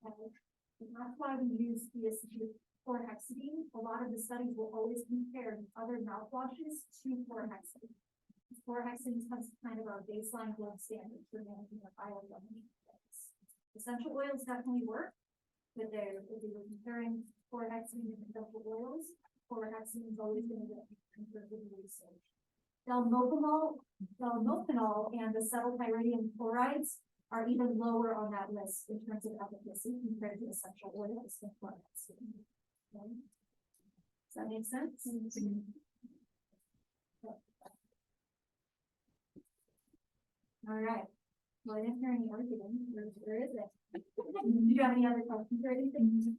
Okay. And that's why we use the chlorhexidine. A lot of the studies will always compare other mouthwashes to chlorhexidine. Chlorhexidine is kind of our baseline gold standard for managing the bioavailability. Essential oils definitely work, but if we were comparing chlorhexidine and essential oils, chlorhexidine is always going to get conservative research. Dalmopanol and acetylpyridine chlorides are even lower on that list in terms of efficacy compared to essential oils and chlorhexidine. Okay. Does that make sense? All right. Well, I didn't hear any argument. Where is it? Do you have any other questions or anything?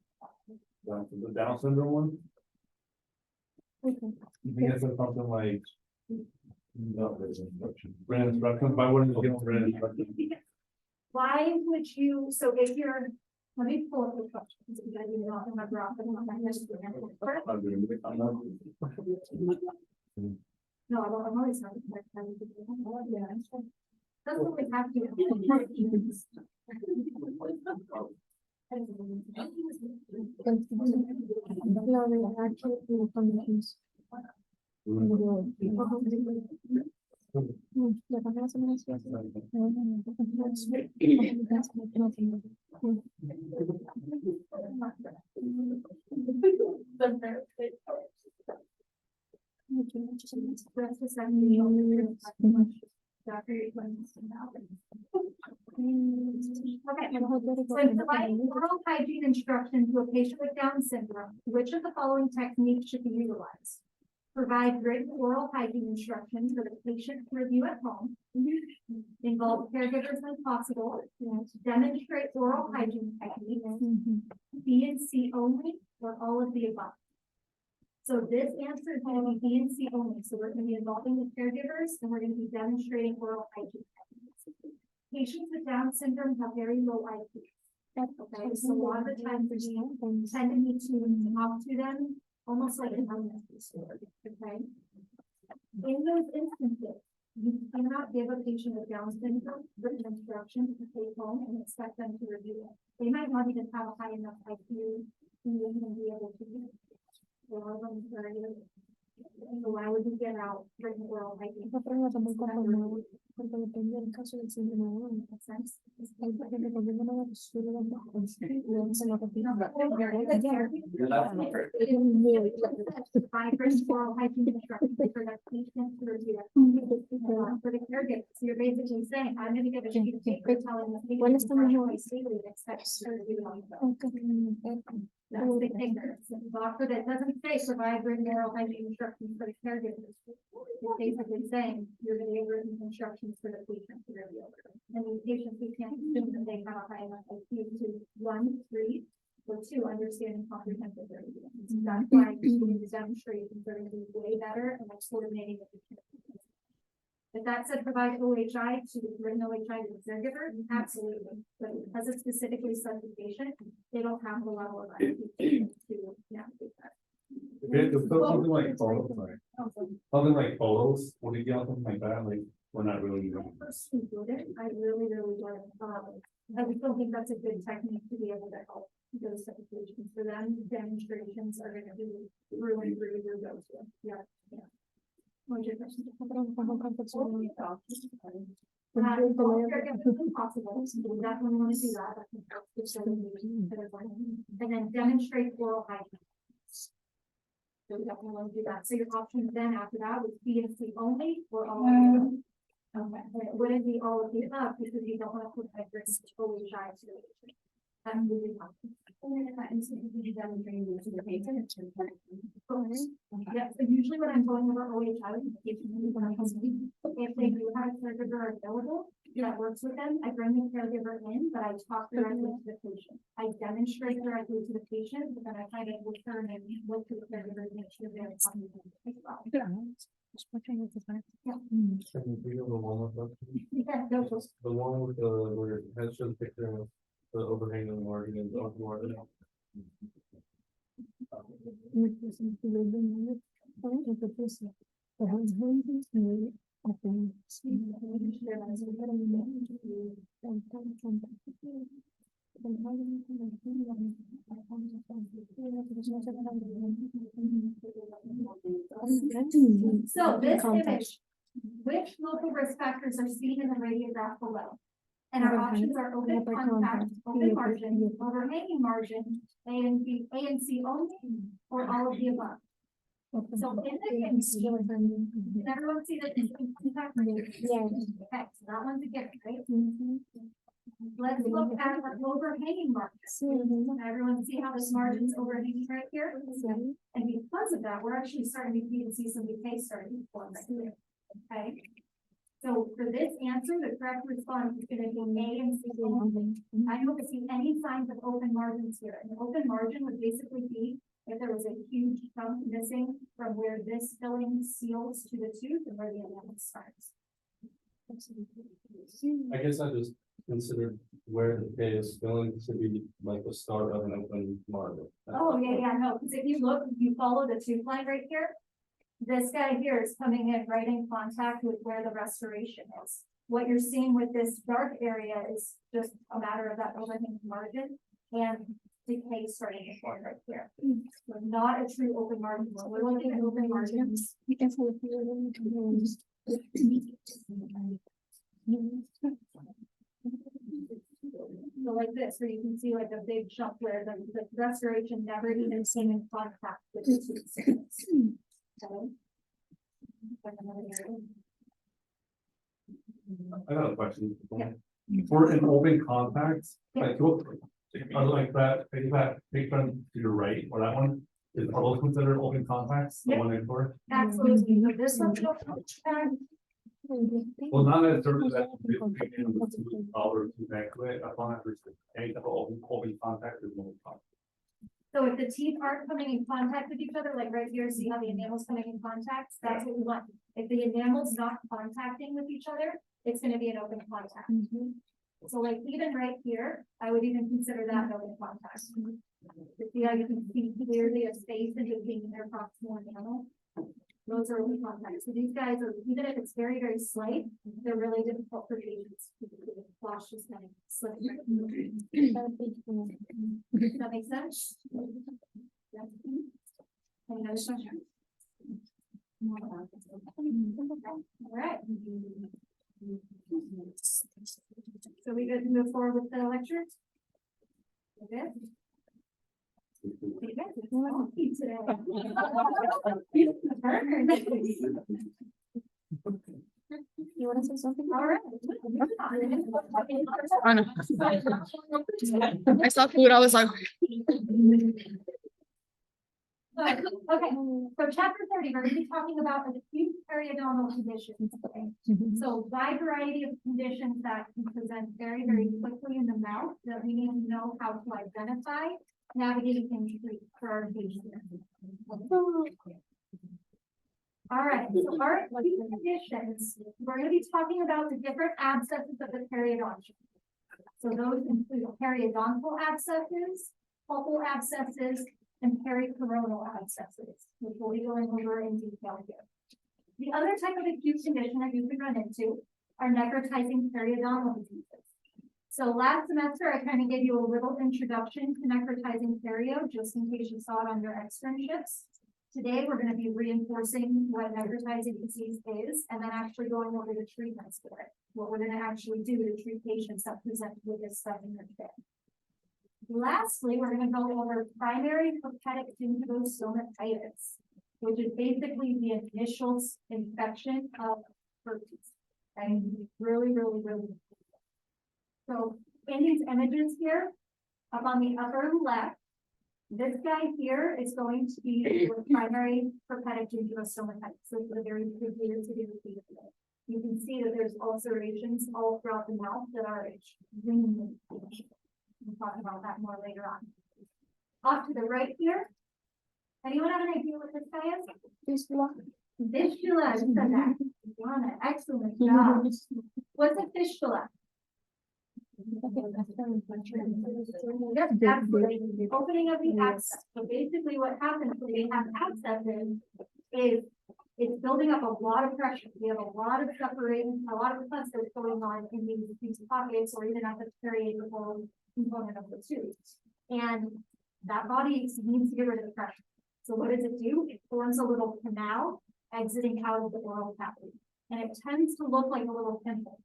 The Down syndrome one? Okay. You think it's something like no, there's instruction. Brand instructions. Why wouldn't you give them brand instructions? Why would you, so if you're, let me pull up the questions because you don't remember off the top of my head. No, I'm always not. Yeah. Doesn't really have to. Okay, so in providing oral hygiene instruction to a patient with Down syndrome, which of the following techniques should be utilized? Provide written oral hygiene instructions for the patient to review at home. Involve caregivers when possible. Demonstrate oral hygiene techniques. B and C only, or all of the above. So this answer is going to be B and C only. So we're going to be involving the caregivers and we're going to be demonstrating oral hygiene techniques. Patients with Down syndrome have very low IQ. Okay, so a lot of the times we tend to need to talk to them almost like an elementary school. Okay. In those instances, you cannot give a patient with Down syndrome written instructions to take home and expect them to review it. They might not even have a high enough IQ to even be able to do it. So why would you get out written oral hygiene? Porque depende del caso del síndrome de hay por ejemplo cuando uno va a estudiar oral hygiene instructions for that patient to review for the caregiver. So you're basically saying, I'm going to give a sheet of paper telling the patient to expect to review on that's the kicker. Doctor that doesn't say provide written oral hygiene instructions for the caregivers. It's basically saying you're going to give written instructions for the patient to review. And these patients, we can't assume that they have a high enough IQ to 1, 3, or 2 understanding comprehensive review. So that's why the demonstrations are going to be way better and like coordinating with the patient. If that said provide OHI to the written OHI to the caregiver, absolutely. But because it's specifically said to the patient, they don't have the level of IQ to navigate that. Okay, so something like photos, something like photos, would you get something like that? Like we're not really when I first included, I really would. I don't think that's a good technique to be able to help those type of patients. For them, demonstrations are going to be through and through your go-to. Yeah. What's your question? Possible. So definitely want to do that. And then demonstrate oral hygiene. So we definitely want to do that. So your options then after that would be and C only or all of the above. Okay. And it wouldn't be all of the above because you don't want to put like this totally shy to it. That's really helpful. And then if that instance you demonstrating to the patient. Yeah, so usually when I'm going over OHI with the patient, if they do have a caregiver available that works with them, I bring the caregiver in, but I talk directly to the patient. I demonstrate directly to the patient, but then I try to return and look to the caregiver to make sure they're talking to them as well. Yeah. Yeah, the one with the where it has shown the picture of the overhang of the margin and the margin. So this image, which local risk factors are seen in the radiograph below? And our options are open contact, open margin, overhanging margin, A and C only, or all of the above. So in the case, can everyone see that it's in contact? Yeah. Okay, so that one's a given, right? Let's look at the overhanging margin. Everyone see how this margin's overhanging right here? And because of that, we're actually starting to even see some decay starting to form right here. Okay. So for this answer, the correct response is going to be A and C only. I don't see any signs of open margins here. An open margin would basically be if there was a huge chunk missing from where this filling seals to the tooth and where the enamel starts. I guess I just considered where the K is filling to be like the start of an open margin. Oh, yeah, no, because if you look, if you follow the tooth line right here, this guy here is coming in right in contact with where the restoration is. What you're seeing with this dark area is just a matter of that overhanging margin and decay starting to form right here. So not a true open margin. When we're looking at open margins, so like this, where you can see like a big chunk where the restoration never even came in contact with the tooth. I got a question. Yeah. For an open contact, like, like that, take from to your right, or that one, are those considered open contacts, the Yeah. one in for? Absolutely. So this one, Well, not necessarily that, or to back to it, upon it, any type of open contact is no contact. so if the teeth aren't coming in contact with each other, like right here, see how the enamel's coming in contact? That's what we want. If the enamel's not contacting with each other, it's gonna be an open contact. So like even right here, I would even consider that an open contact. See how you can see clearly a space in between their proximal enamel? Those are open contacts. So these guys are, even if it's very, very slight, they're really difficult for patients. The flash just kind of slips right through. Does that make sense? Yeah. Any other questions? All right. So we good to move forward with the lecture? Okay. Okay, it's funky today. You want to say something? All right. Oh, no. I saw food, I was like. Okay, so chapter 30, we're going to be talking about acute periodontal conditions. So wide variety of conditions that can present very, very quickly in the mouth that we need to know how to identify, navigate, and treat for our patients. All right, so our acute conditions, we're going to be talking about the different abscesses of the periodontium. So those include periodontal abscesses, pulpal abscesses, and pericoronal abscesses, which we'll be going over in detail here. The other type of acute condition that you can run into are necrotizing periodontal diseases. So last semester, I kind of gave you a little introduction to necrotizing perio, just in case you saw it on your externships. Today, we're going to be reinforcing what necrotizing disease is, and then actually going over the treatments for it. What we're going to actually do to treat patients that present with this stuff in their care. Lastly, we're going to go over primary herpetic gingival-stomatitis, which is basically the initial infection of herpes. And really. So in these images here, up on the upper left, this guy here is going to be with primary herpetic gingival-stomatitis. So it's a very severe repeated. You can see that there's ulcerations all throughout the mouth that are extremely painful. We'll talk about that more later on. Off to the right here. Anyone have an idea what this guy is? Fistula. Fistula, you said that. Donna, excellent job. What's a fistula? Yes, absolutely. Opening of the abscess. So basically what happens when we have abscesses is it's building up a lot of pressure. We have a lot of separating, a lot of clusters going on in these pockets or even at the periodontal component of the tooth. And that body needs to get rid of the pressure. So what does it do? It forms a little canal exiting out of the oral cavity. And it tends to look like a little pimple.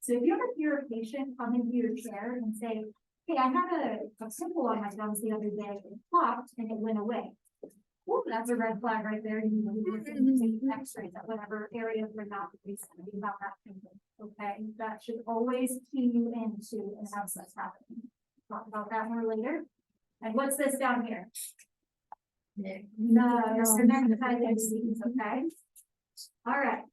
So if you ever hear a patient come into your chair and say, hey, I had a pimple on my gums the other day, it popped and it went away. Well, that's a red flag right there. You need to take x-rays at whatever area we're not concerned about that pimple. Okay, that should always key you into an abscess happening. Talk about that more later. And what's this down here? No, it's magnetizing disease, okay? All right.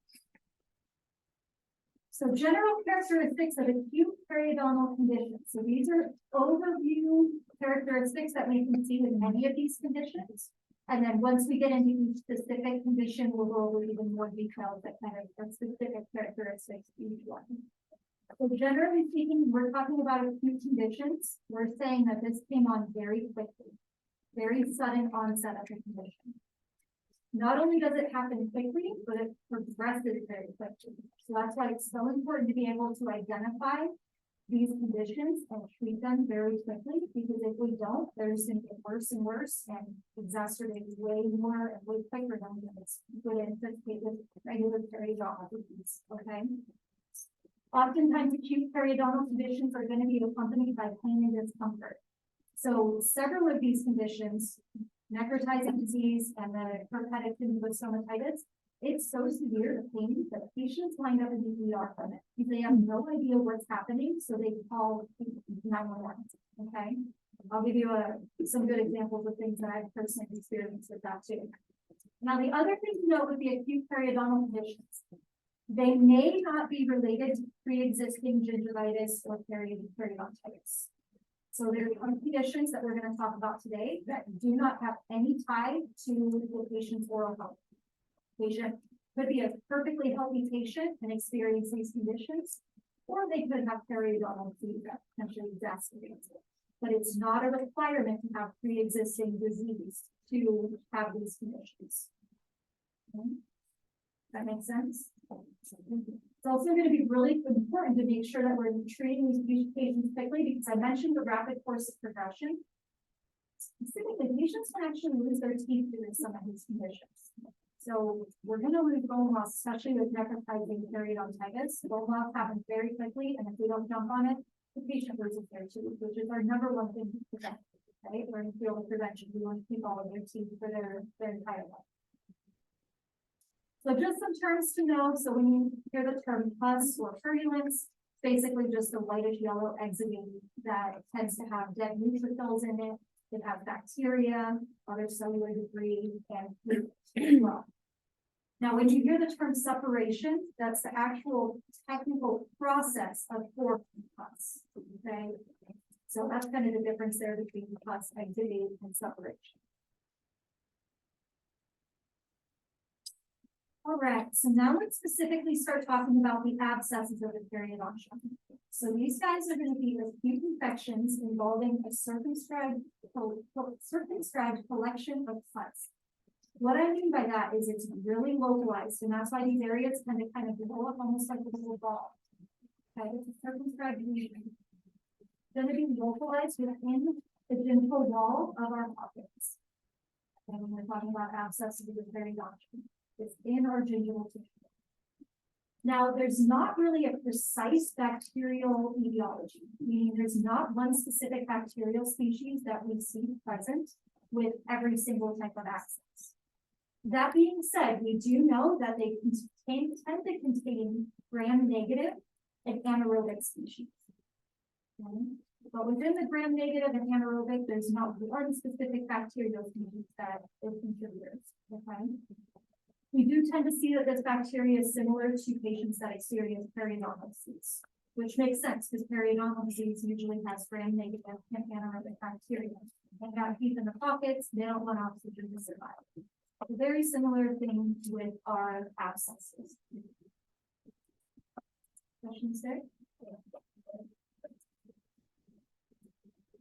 So general characteristics of acute periodontal conditions. So these are overview characteristics that we can see with many of these conditions. And then once we get into each specific condition, we'll go over even more details that kind of specific characteristics of each one. So generally speaking, we're talking about acute conditions. We're saying that this came on very quickly, very sudden onset of the condition. Not only does it happen quickly, but it progresses very quickly. So that's why it's so important to be able to identify these conditions and treat them very quickly, because if we don't, they're just going to get worse and worse and exacerbate way more and way quicker than it's would anticipate with regular periodontal disease. Okay. Oftentimes, acute periodontal conditions are going to be accompanied by pain and discomfort. So several of these conditions, necrotizing disease and the herpetic stomatitis, it's so severe, the pain, that patients wind up in the ER from it. They have no idea what's happening, so they call 911. Okay, I'll give you some good examples of things that I've personally experienced with that too. Now, the other thing to note with the acute periodontal conditions, they may not be related to pre-existing gingivitis or periodontitis. So there are conditions that we're going to talk about today that do not have any tie to the patient's oral health. Patient could be a perfectly healthy patient and experience these conditions, or they could have periodontal disease that potentially exacerbates it. But it's not a requirement to have pre-existing disease to have these conditions. Okay. That makes sense? It's also going to be really important to make sure that we're treating these patients quickly, because I mentioned the rapid course of progression. Specifically, patients can actually lose their teeth due to some of these conditions. So we're going to lose bone loss, especially with necrotizing periodontitis. Bone loss happens very quickly, and if we don't jump on it, the patient loses their teeth, which is our number one thing to prevent. Right? We're in the field of prevention. We want to keep all of their teeth for their entire life. So just some terms to know. So when you hear the term pus or purulence, basically just a whitish yellow exudate that tends to have dead neutrophils in it. It has bacteria, other cellular debris, and fluid as well. Now, when you hear the term separation, that's the actual technical process of forming pus. Okay, so that's kind of the difference there between pus exudate and separation. All right, so now let's specifically start talking about the abscesses of the periodontium. So these guys are going to be acute infections involving a circumscribed collection of pus. What I mean by that is it's really localized, and that's why these areas tend to kind of blow up almost like a little ball. Okay, it's a circumscribed region. It's going to be localized within the gingival wall of our pockets. And when we're talking about abscesses of the periodontium, it's in our gingival tissue. Now, there's not really a precise bacterial etiology, meaning there's not one specific bacterial species that we see present with every single type of abscess. That being said, we do know that they tend to contain gram-negative and anaerobic species. Okay. But within the gram-negative and anaerobic, there's not one specific bacterial species that is contributors. Okay. We do tend to see that this bacteria is similar to patients that experience periodontal disease, which makes sense because periodontal disease usually has gram-negative and anaerobic bacteria. They got deep in the pockets, they don't want oxygen to survive. A very similar thing with our abscesses. Questions there?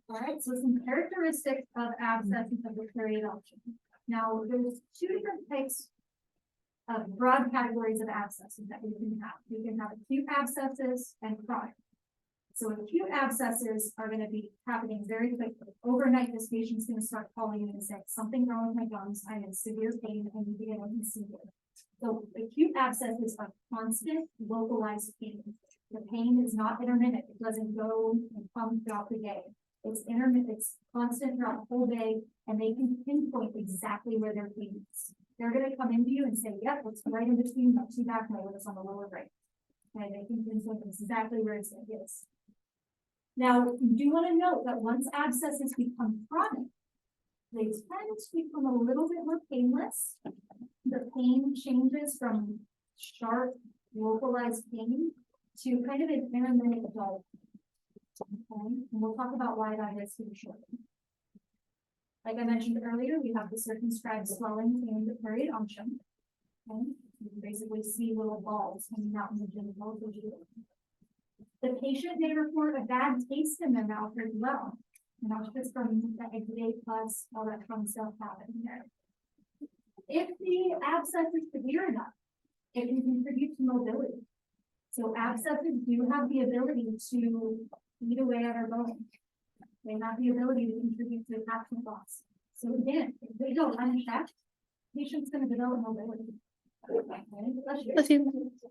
All right, so some characteristics of abscesses of the periodontium. Now, there's two different types of broad categories of abscesses that we can have. We can have acute abscesses and chronic. So acute abscesses are gonna be happening very quickly. Overnight, this patient's gonna start calling in and saying, something wrong with my gums, I'm in severe pain, I need to get in and see it. So acute abscesses are constant localized pain. The pain is not intermittent, it doesn't go and come throughout the day. It's intermittent, it's constant throughout the whole day, and they can pinpoint exactly where their pain is. They're gonna come into you and say, yep, it's right in between my two back molars on the lower right. And they can pinpoint exactly where it is. Now, you do want to note that once abscesses become chronic, they tend to become a little bit more painless. The pain changes from sharp, localized pain to kind of an intermittent dull. Okay, and we'll talk about why that is pretty shortly. Like I mentioned earlier, we have the circumscribed swelling in the periodontium. Okay, you can basically see little balls hanging out in the genitals. The patient may report a bad taste in their mouth as well. And that's just from the exudate plus all that fun stuff happening there. If the abscess is severe enough, it can contribute to mobility. So abscesses do have the ability to eat away at our bones. They have the ability to contribute to action loss. So again, if they go unchecked, patient's going to develop mobility.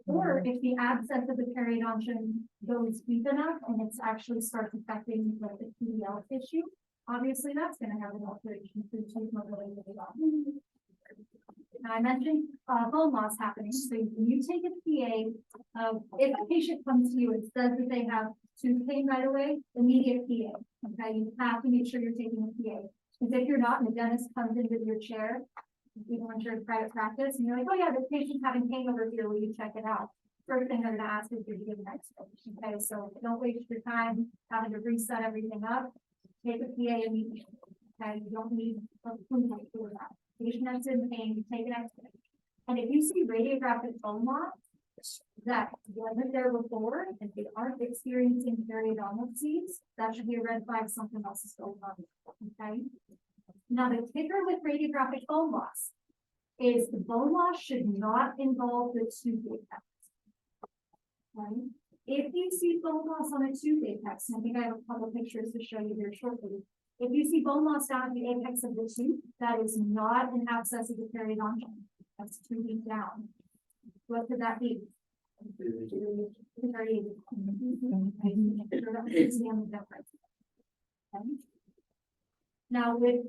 Or if the abscess of the periodontium goes deep enough and it's actually starts affecting like the PDL tissue, obviously that's going to have an alteration to tooth mobility as well. Now I mentioned bone loss happening. So you take a PA if a patient comes to you and says that they have tooth pain right away, immediate PA. Okay, you have to make sure you're taking a PA. Because if you're not, and the dentist comes into your chair, even when you're in private practice, and you're like, oh yeah, this patient's having pain over here, will you check it out? First thing they're gonna ask is, did you give an explanation? Okay, so don't waste your time having to reset everything up. Take a PA immediately. Okay, you don't need approval for that. Patient that's in pain, take an explanation. And if you see radiographic bone loss that wasn't there before, and they aren't experiencing periodontal disease, that should be a red flag, something else is going on. Okay. Now, the kicker with radiographic bone loss is the bone loss should not involve the tooth apex. Okay? If you see bone loss on a tooth apex, and I think I have a couple pictures to show you here shortly. If you see bone loss down at the apex of the tooth, that is not an abscess of the periodontium. That's too deep down. What could that be? Now, with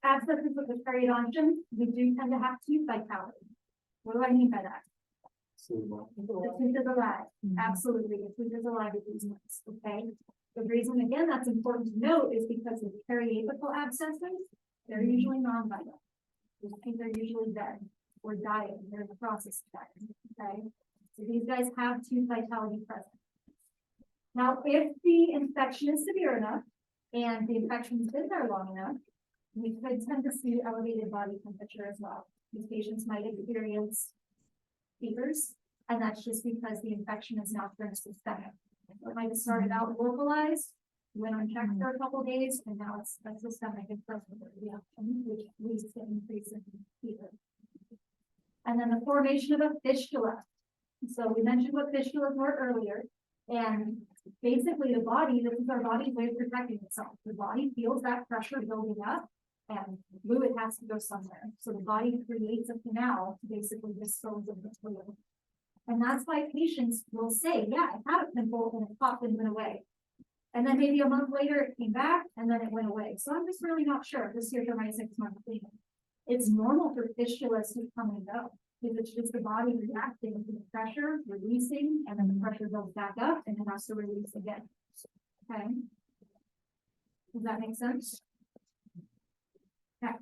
abscesses of the periodontium, we do tend to have tooth vitality. What do I mean by that? The tooth is alive. Absolutely, the tooth is alive with these ones. Okay. The reason again that's important to note is because of periapical abscesses, they're usually non-vital. These teeth are usually dead or dying. They're in the process of dying. Okay. So these guys have tooth vitality present. Now, if the infection is severe enough and the infection's been there long enough, we could tend to see elevated body temperature as well. These patients might experience fevers, and that's just because the infection is now turned systemic. It might have started out localized, went unchecked for a couple of days, and now it's a systemic and respiratory reaction, which leads to increase in fever. And then the formation of a fistula. So we mentioned what fistulas were earlier, and basically the body, this is our body's way of protecting itself. The body feels that pressure building up, and fluid has to go somewhere. So the body creates a canal to basically dispose of the fluid. And that's why patients will say, yeah, I had a pimple and it popped and went away. And then maybe a month later it came back and then it went away. So I'm just really not sure. This year's my 6-month cleaning. It's normal for fistulas to come and go. Because it's just the body reacting to the pressure, releasing, and then the pressure goes back up and it has to release again. Okay. Does that make sense? Okay.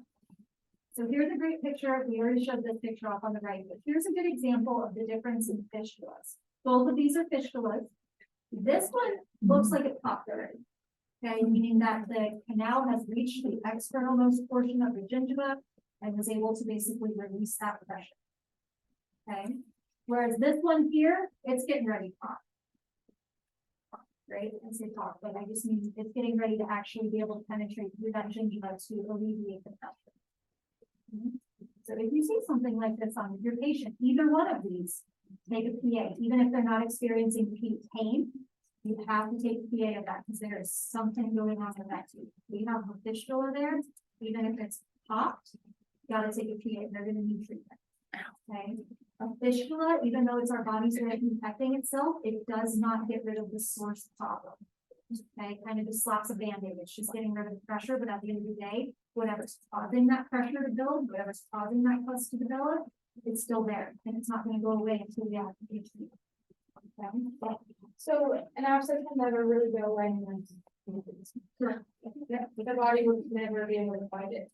So here's a great picture. We already showed this picture off on the right, but here's a good example of the difference in fistulas. Both of these are fistulas. This one looks like it popped already. Okay, meaning that the canal has reached the externalmost portion of the gingiva and was able to basically release that pressure. Okay, whereas this one here, it's getting ready to pop. Right, I say pop, but I just mean it's getting ready to actually be able to penetrate through that gingiva to alleviate the pressure. So if you see something like this on your patient, either one of these, take a PA, even if they're not experiencing pain, You have to take PA of that because there is something going on with that too. We have a fistula there, even if it's popped, you gotta take a PA, they're gonna need treatment. Okay, a fistula, even though it's our body's way of infecting itself, it does not get rid of the source problem. Okay, kind of just slaps a band-aid, it's just getting rid of the pressure, but at the end of the day, whatever's causing that pressure to build, whatever's causing that pus to develop, it's still there, and it's not gonna go away until we have to get treatment. Okay? So an abscess can never really go away and Correct. Yeah. the body would never be able to find it.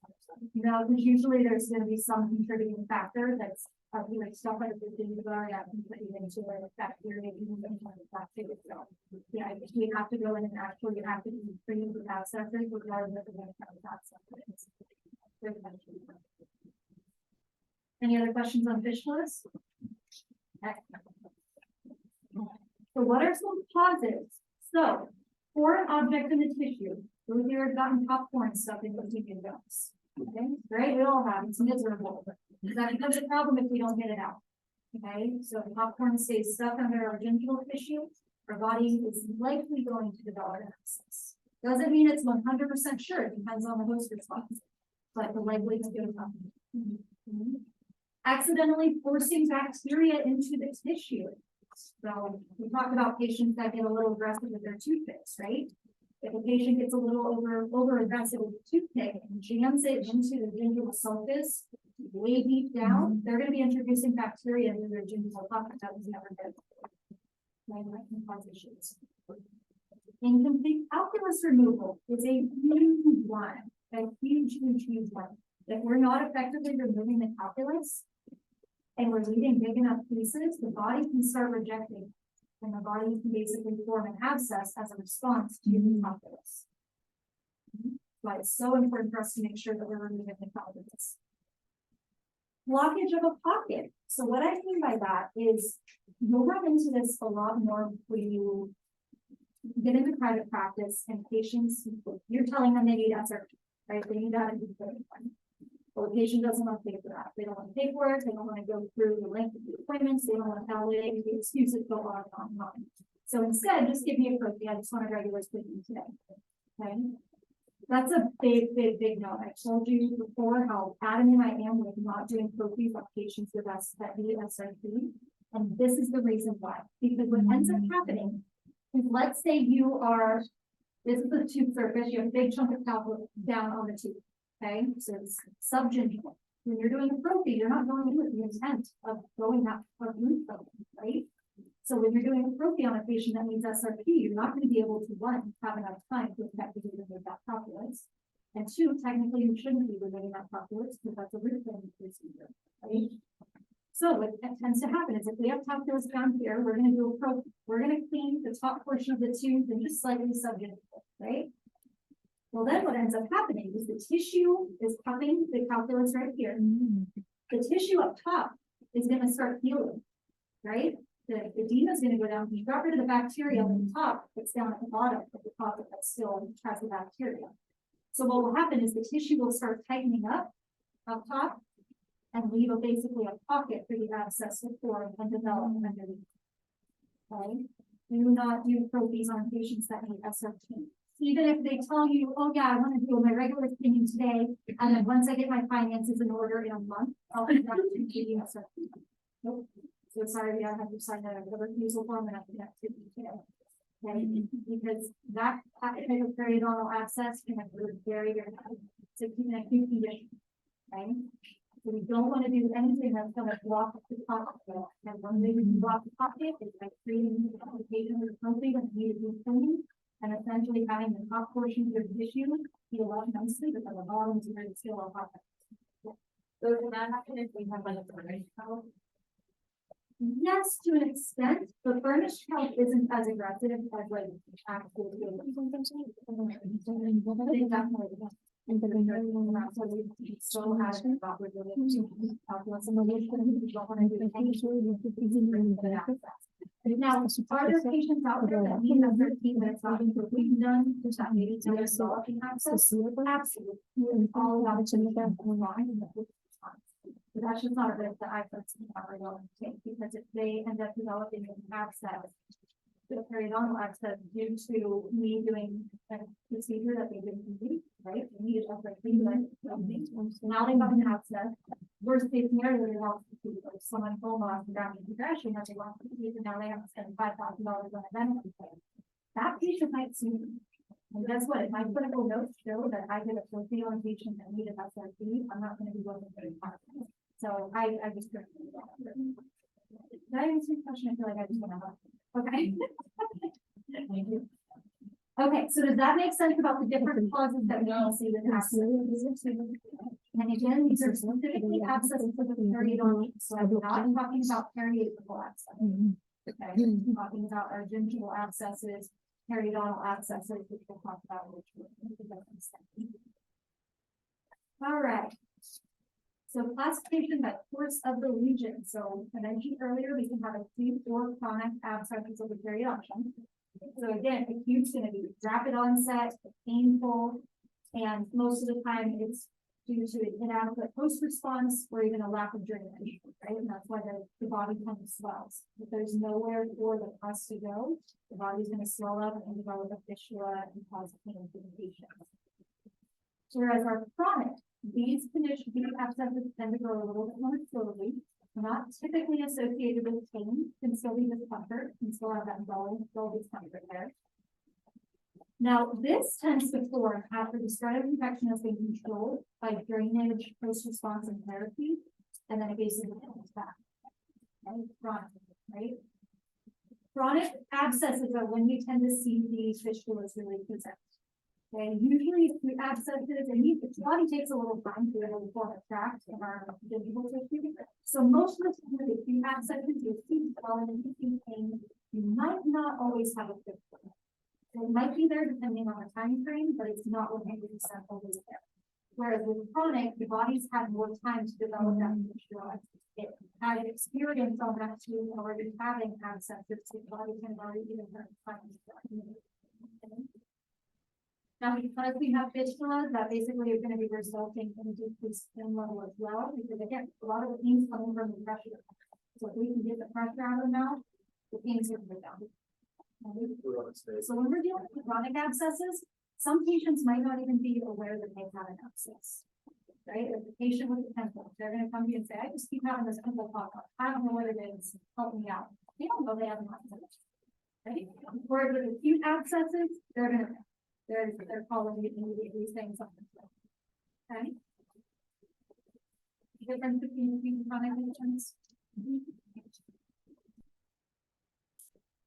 No, because usually there's gonna be some contributing factor that's, like stuff like the gingiva that can put you into a bacteria, even sometimes bacteria. So, yeah, you have to go in and actually you have to be treated with abscesses regardless of what kind of abscess it is. Any other questions on fistulas? Okay. So what are some positives? So, foreign object in the tissue, those here have gotten popcorn stuff in those gingiva gums. Okay, great, we all have, it's miserable, but that becomes a problem if we don't get it out. Okay, so the popcorn stays stuck under our gingival tissue, our body is likely going to develop an abscess. Doesn't mean it's 100% sure, it depends on the host response, but the likelihood is good enough. Accidentally forcing bacteria into the tissue. So we talked about patients that get a little aggressive with their toothpicks, right? If a patient gets a little over aggressive with a toothpick and jams it into the gingival sulcus way deep down, they're going to be introducing bacteria into their gingival pocket that was never good. That can cause issues. Incomplete calculus removal is a huge one, a huge one. If we're not effectively removing the calculus and we're leaving big enough pieces, the body can start rejecting. And the body can basically form an abscess as a response to the calculus. But it's so important for us to make sure that we're removing the calculus. Blockage of a pocket. So what I mean by that is you'll run into this a lot more when you get into private practice and patients, you're telling them they need SRP, right? They need that. Well, the patient doesn't want to pay for that. They don't want to pay for it. They don't want to go through the length of the appointments. They don't want to validate the excuses go on and on. So instead, just give me a cookie. I just want a regular cookie today. Okay. That's a big no. I told you before how adamant I am with not doing cookies on patients with us that need SRP. And this is the reason why. Because what ends up happening is, let's say you are, this is the tooth surface, you have a big chunk of calculus down on the tooth. Okay, so it's subgingival. When you're doing a prophy, you're not going in with the intent of going that root zone, right? So when you're doing a prophy on a patient that needs SRP, you're not going to be able to, one, have enough time to effectively remove that calculus. And two, technically you shouldn't be removing that calculus because that's a root zone procedure, right? So what tends to happen is if we have calculus down here, we're going to do a prophy. We're going to clean the top portion of the tooth and just slightly subgingival, right? Well, then what ends up happening is the tissue is cupping the calculus right here. The tissue up top is going to start healing, right? The edema is going to go down. You got rid of the bacteria on the top, it's down at the bottom of the pocket that still has the bacteria. So what will happen is the tissue will start tightening up top and leave basically a pocket for the abscess to form and develop underneath. Okay? Do not do profies on patients that need SRP. Even if they tell you, oh yeah, I want to do my regular opinion today, and then once I get my finances in order in a month, I'll be back to giving SRP. Nope. So sorry, we don't have to sign that refusal form and have to get to today. Okay, because that type of periodontal abscess can have very it's an acute condition. Okay, so we don't want to do anything that's going to block the pocket. And when we block the pocket, it's like creating the complication with something that needs to be cleaned. And essentially having the top portion of the tissue heal up nicely, but the bottom is where it's still a hot. So can that happen if we have like a furnished house? Yes, to an extent, the furnished house isn't as aggressive as like actual. They definitely don't. And then so we still have about with the calculus and the we don't want to do anything. Now, are there patients out there that need a 13 minutes out of what we've done, that maybe to their developing abscess? Absolutely. All about it. But that's just not a risk that I personally are willing to take, because if they end up developing an abscess, the periodontal abscess due to me doing a procedure that they didn't do, right? They needed operating, so now they have an abscess. Worst case scenario, they lost the tooth, or someone told them after damage progression that they lost the tooth, and now they have to spend $5,000 on a benefit claim. That patient might sue me. And guess what? If my clinical notes show that I did a surgery on a patient that needed SRT, I'm not gonna be willing to pay part. So I just couldn't do that. Did I answer your question? I feel like I just went out. Okay. Thank you. Okay, so does that make sense about the different clauses that we can see with abscess? And again, these are specifically abscesses for the periodontal, so I'm not talking about periapical abscess. Okay, I'm talking about our gingival abscesses, periodontal abscesses, which we'll talk about which all right. So classification by course of the lesion. So I mentioned earlier, we can have acute or chronic abscesses of the periodontal. So again, acute's going to be rapid onset, painful, and most of the time it's due to an inadequate post response or even a lack of drainage, right? And that's why the body kind of swells. If there's nowhere for the pus to go, the body's going to swell up and develop a fistula and cause pain for the patient. Whereas our chronic, these abscesses tend to grow a little bit more slowly, not typically associated with pain, can still be discomfort, can still have that dull discomfort there. Now, this tends to form after the spread of infection has been controlled by drainage, post-response, and therapy, and then it basically comes back. Okay? Chronic, right? Chronic abscesses are when we tend to see these fistulas really present. Okay, usually the abscesses, and the body takes a little time to be able to form a tract in our gingival tissue. So most of the time, if you abscesses, you see swelling, you see pain, you might not always have a fistula. So it might be there depending on the time frame, but it's not 100% always there. Whereas with chronic, the body's had more time to develop that fistula. It had experience on that too, already having abscesses, so the body can already even have time to. Now, because we have fistulas, that basically is going to be resulting in decreased skin level as well, because again, a lot of the pain's coming from the pressure. So if we can get the pressure out of the mouth, the pain's going to go down. Okay. So when we're dealing with chronic abscesses, some patients might not even be aware that they have an abscess. Right? If the patient with a pimple, they're going to come to you and say, I just keep having this pimple pop up. I don't know what it is. Help me out. They don't know they have an abscess. Right? Or with acute abscesses, they're calling it immediately saying something. Okay. Difference between acute and chronic patients.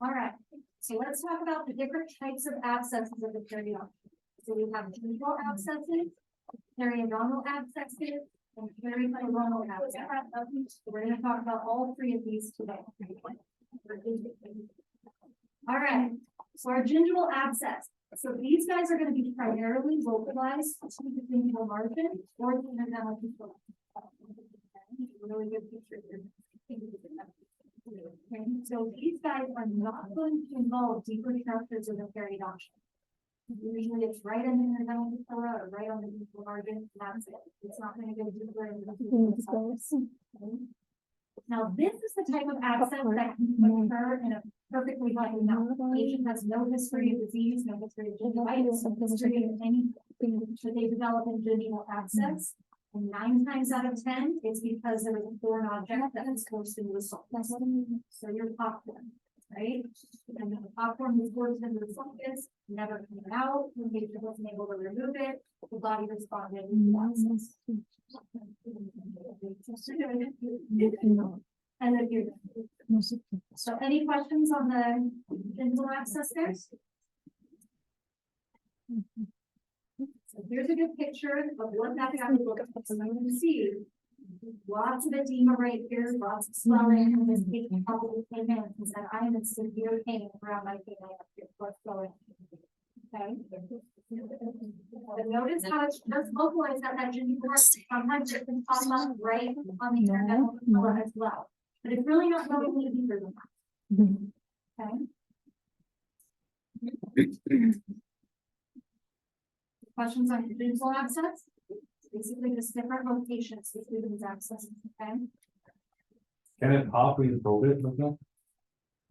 All right. So let's talk about the different types of abscesses of the periodontal. So we have gingival abscesses, periodontal abscesses, and periodontal abscesses. We're going to talk about all three of these today. All right. So our gingival abscess. So these guys are going to be primarily localized to the gingival margin or the interdental control. Really good picture here. Okay, so these guys are not going to involve deeper structures of the periodontal. Usually it's right in the interdental control or right on the gingival margin. That's it. It's not going to go deeper into the Now, this is the type of abscess that can occur in a perfectly healthy mouth. The patient has no history of disease, no history of gingivitis, no history of anything that they develop in gingival abscess. And 9 times out of 10, it's because there was a foreign object that was forced into the sulcus. So your popcorn, right? And the popcorn was forced into the sulcus, never came out. The patient wasn't able to remove it. The body responded to the abscess. And then you're done. So any questions on the gingival abscess there? So here's a good picture of what that guy would look like. So you can see lots of edema right here, lots of swelling, and this patient probably came in and said, I am in severe pain around my pain. I have to get what's going. Okay. But notice how it's just localized at that gingival. Sometimes it can pop up right on the interdental control as well. But it's really not going any deeper than that. Okay. Questions on gingival abscess? Basically, just different locations between these abscesses. Okay. Can it pop when you probe it like that?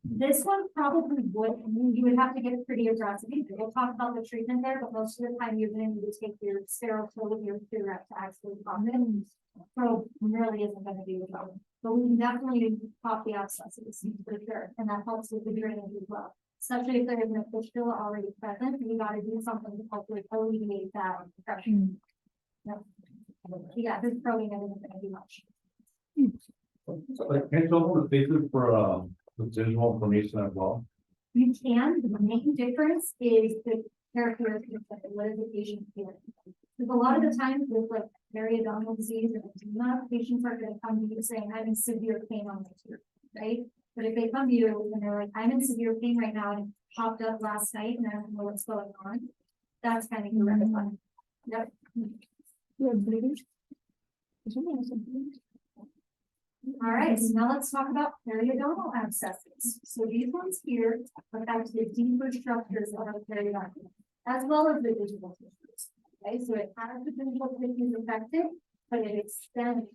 This one probably would, you would have to get pretty aggressive. We'll talk about the treatment there, but most of the time you're gonna need to take your sterile fluid, your curette to actually pop it. So really isn't gonna be the problem. But we can definitely pop the abscesses for sure, and that helps with the drainage as well. Especially if there is an fistula already present, you gotta do something to help with alleviate that pressure. Yep. Yeah, this probably isn't gonna do much. Like, can you tell the basis for, the general information as well? You can, the main difference is the characteristics of what is the patient feeling. Because a lot of the times with like periodontal disease and edema, patients are gonna come to you saying, I'm in severe pain on my tooth, right? But if they come to you and they're like, I'm in severe pain right now and it popped up last night and I don't know what's going on, that's kind of your red flag. Yep. All right, so now let's talk about periodontal abscesses. So these ones here affect the deeper structures of our periodontal, as well as the digital tissues. Okay, so it has the digital tissues affected, but it extends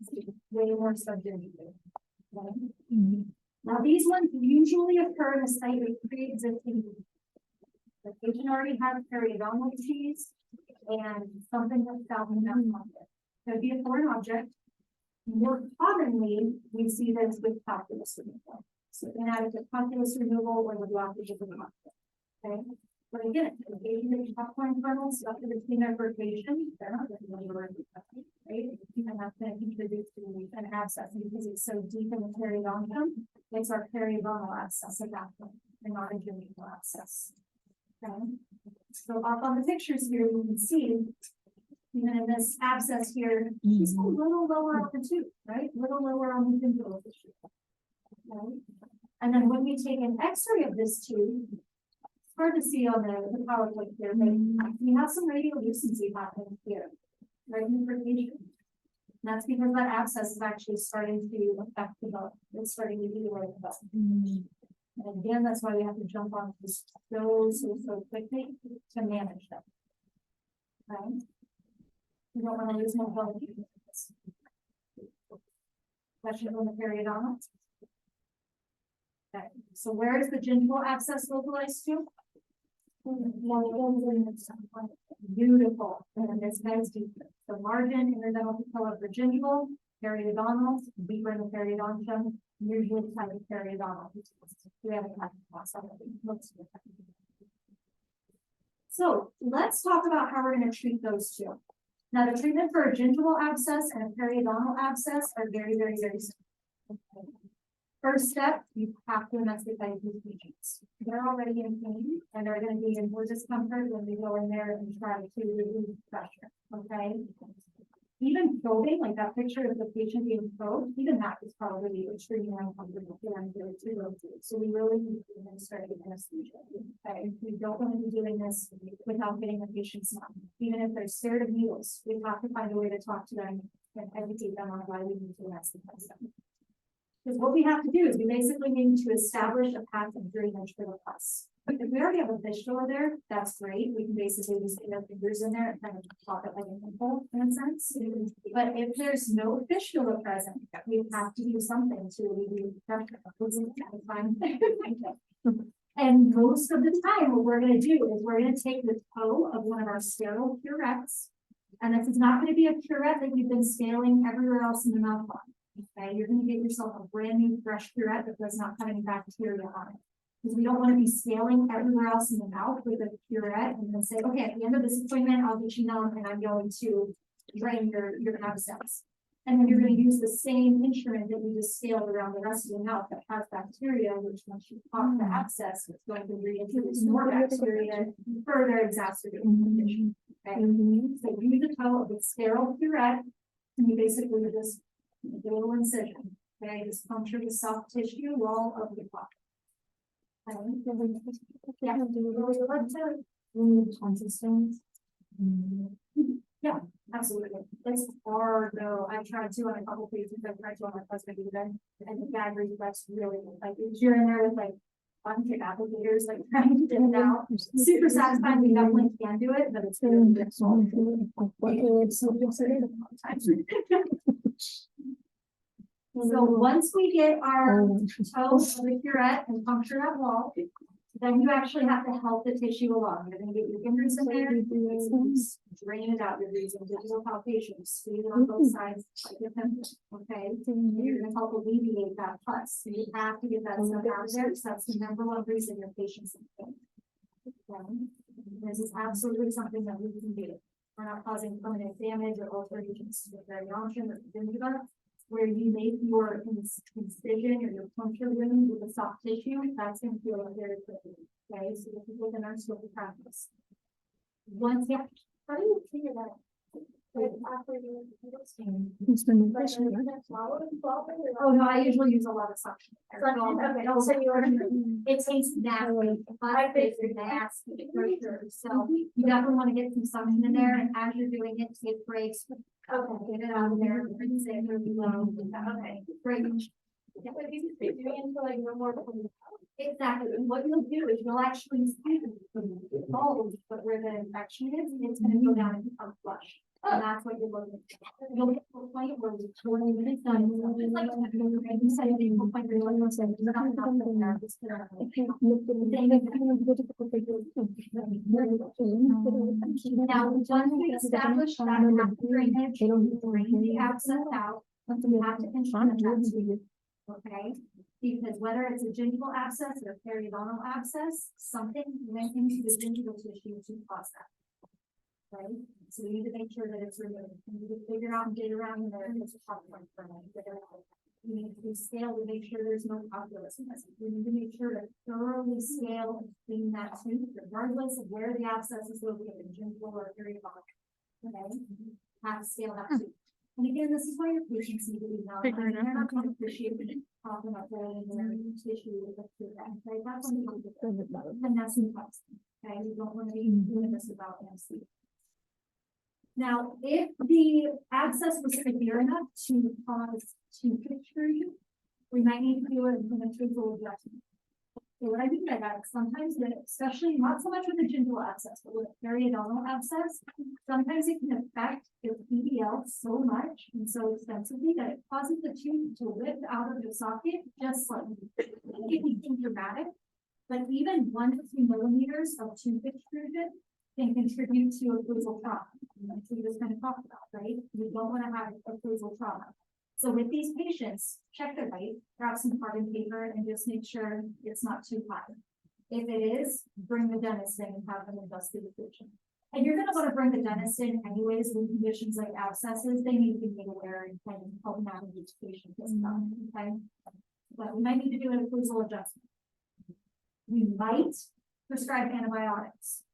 way more subjective. Okay? Now these ones usually occur in a site with pre-existing disease. The patient already has periodontal disease and something that's found in that object. So it'd be a foreign object. More commonly, we see this with calculus removal. So inadequate calculus removal or the blockage of the calculus. Okay, but again, the patient popcorn kernels after the cleaner fertilization, they're not going to deliver right? And that's going to contribute to an abscess because it's so deep in the periodontum. It's our periodontal abscess at that point, and not a genital abscess. Okay, so up on the pictures here, we can see. Even in this abscess here, it's a little lower on the tooth, right? A little lower on the gingival tissue. Okay. And then when we take an X-ray of this tooth, it's hard to see on the PowerPoint here, but we have some radiolucency happening here, right in the rotation. That's because that abscess is actually starting to affect the bone. It's starting to deteriorate the bone. And again, that's why we have to jump on this so quickly to manage them. Right? You don't want to lose mobility. Question on the periodontal. Okay, so where is the gingival abscess localized to? Beautiful, and this guy's deeper. The margin, interdental patella for gingival, periodontal, deeper in the periodontium, usually tied to periodontal. We haven't had most of the time. So let's talk about how we're going to treat those two. Now, the treatment for a gingival abscess and a periodontal abscess are very, very, very simple. First step, you have to anesthetize these patients. They're already in pain and they're going to be in more discomfort when they go in there and try to relieve pressure. Okay. Even probing, like that picture of the patient being probed, even that is probably extremely uncomfortable for them to go through. So we really need to administer anesthesia. Okay. We don't want to be doing this without getting the patients numb. Even if they're scared of needles, we have to find a way to talk to them and educate them on why we need to anesthetize them. Because what we have to do is we basically need to establish a path of drainage for the pus. If we already have a fistula there, that's great. We can basically just get our fingers in there and kind of pop it like a pimple in a sense. But if there's no fistula present, we have to do something to alleviate the pressure. And most of the time, what we're going to do is we're going to take the toe of one of our sterile curettes. And this is not going to be a curette that you've been scaling everywhere else in the mouth on. Okay, you're going to get yourself a brand new fresh curette that does not have any bacteria on it. Because we don't want to be scaling everywhere else in the mouth with a curette and then say, okay, at the end of this appointment, I'll get you numb and I'm going to drain your abscess. And then you're going to use the same instrument that you just scaled around the rest of the mouth that has bacteria, which once you pop the abscess, it's going to reintroduce more bacteria, further exacerbating the condition. Okay, so use the toe of the sterile curette, and you basically just do a little incision. Okay, just puncture the soft tissue wall of the pocket. Yeah, absolutely. It's hard though. I've tried to on a couple patients. I've tried to on my husband even, and the gag reflex really like if you're in there with like bunch of applicators like trying to get it out. Super satisfying. We definitely can do it, but it's really difficult. So once we get our toe with the curette and puncture that wall, then you actually have to help the tissue along. You're gonna get your fingers in there, drain it out. You're using digital palpation, squeeze it on both sides, like a pen, okay? And you're gonna help alleviate that pus. So you have to get that stuff out there, because that's the number one reason your patients in pain. Okay? This is absolutely something that we can do. We're not causing permanent damage or alterations to the periodontal or gingiva, where you make your incision or your puncture wound with a soft tissue, that's going to feel very quickly. Okay, so the people in our scope of practice. Once you how do you figure that out? Oh, no, I usually use a lot of suction. It tastes nasty, but it's nasty for sure. So you definitely want to get some suction in there, and as you're doing it, take breaks. Okay, get it out of there, rinse it really well. Okay, great. Exactly, and what you'll do is you'll actually see the bulge, but where the infection is, it's gonna go down and become flush. And that's what you're looking for. You'll get to a point where it's 20 minutes done. It's like, you said, you will find your little thing, it's not enough in there, just put it on. Now, once we establish that drainage, drain the abscess out, we have to instrument that to you. Okay, because whether it's a gingival abscess or a periodontal abscess, something went into the gingival tissue to cause that. Right, so we need to make sure that it's removed. We need to figure out and get around there. It's a tough one for me. We need to scale to make sure there's no calculus in this. We need to make sure to thoroughly scale and clean that tooth, regardless of where the abscess is located, gingival or periodontal. Okay, have to scale that tooth. And again, this is why your patients need to be known. They're not going to appreciate talking about their tissue with the tooth. Right, that's when you and that's impossible. Okay, you don't want to be doing this without anesthesia. Now, if the abscess was severe enough to cause tooth extrusion, we might need to do a visual adjustment. So what I mean by that, sometimes, especially not so much with a gingival abscess, but with a periodontal abscess, sometimes it can affect the PDL so much and so extensively that it causes the tooth to lift out of the socket just slightly. It can be dramatic, but even 1 to 2 millimeters of tooth extrusion can contribute to occlusal trauma. That's what we just kind of talked about, right? We don't want to have occlusal trauma. So with these patients, check their weight, grab some carbon paper, and just make sure it's not too high. If it is, bring the dentist in and have them adjust the patient. And you're going to want to bring the dentist in anyways with conditions like abscesses. They need to be made aware and kind of help navigate the patient as well. Okay, but we might need to do an occlusal adjustment. We might prescribe antibiotics.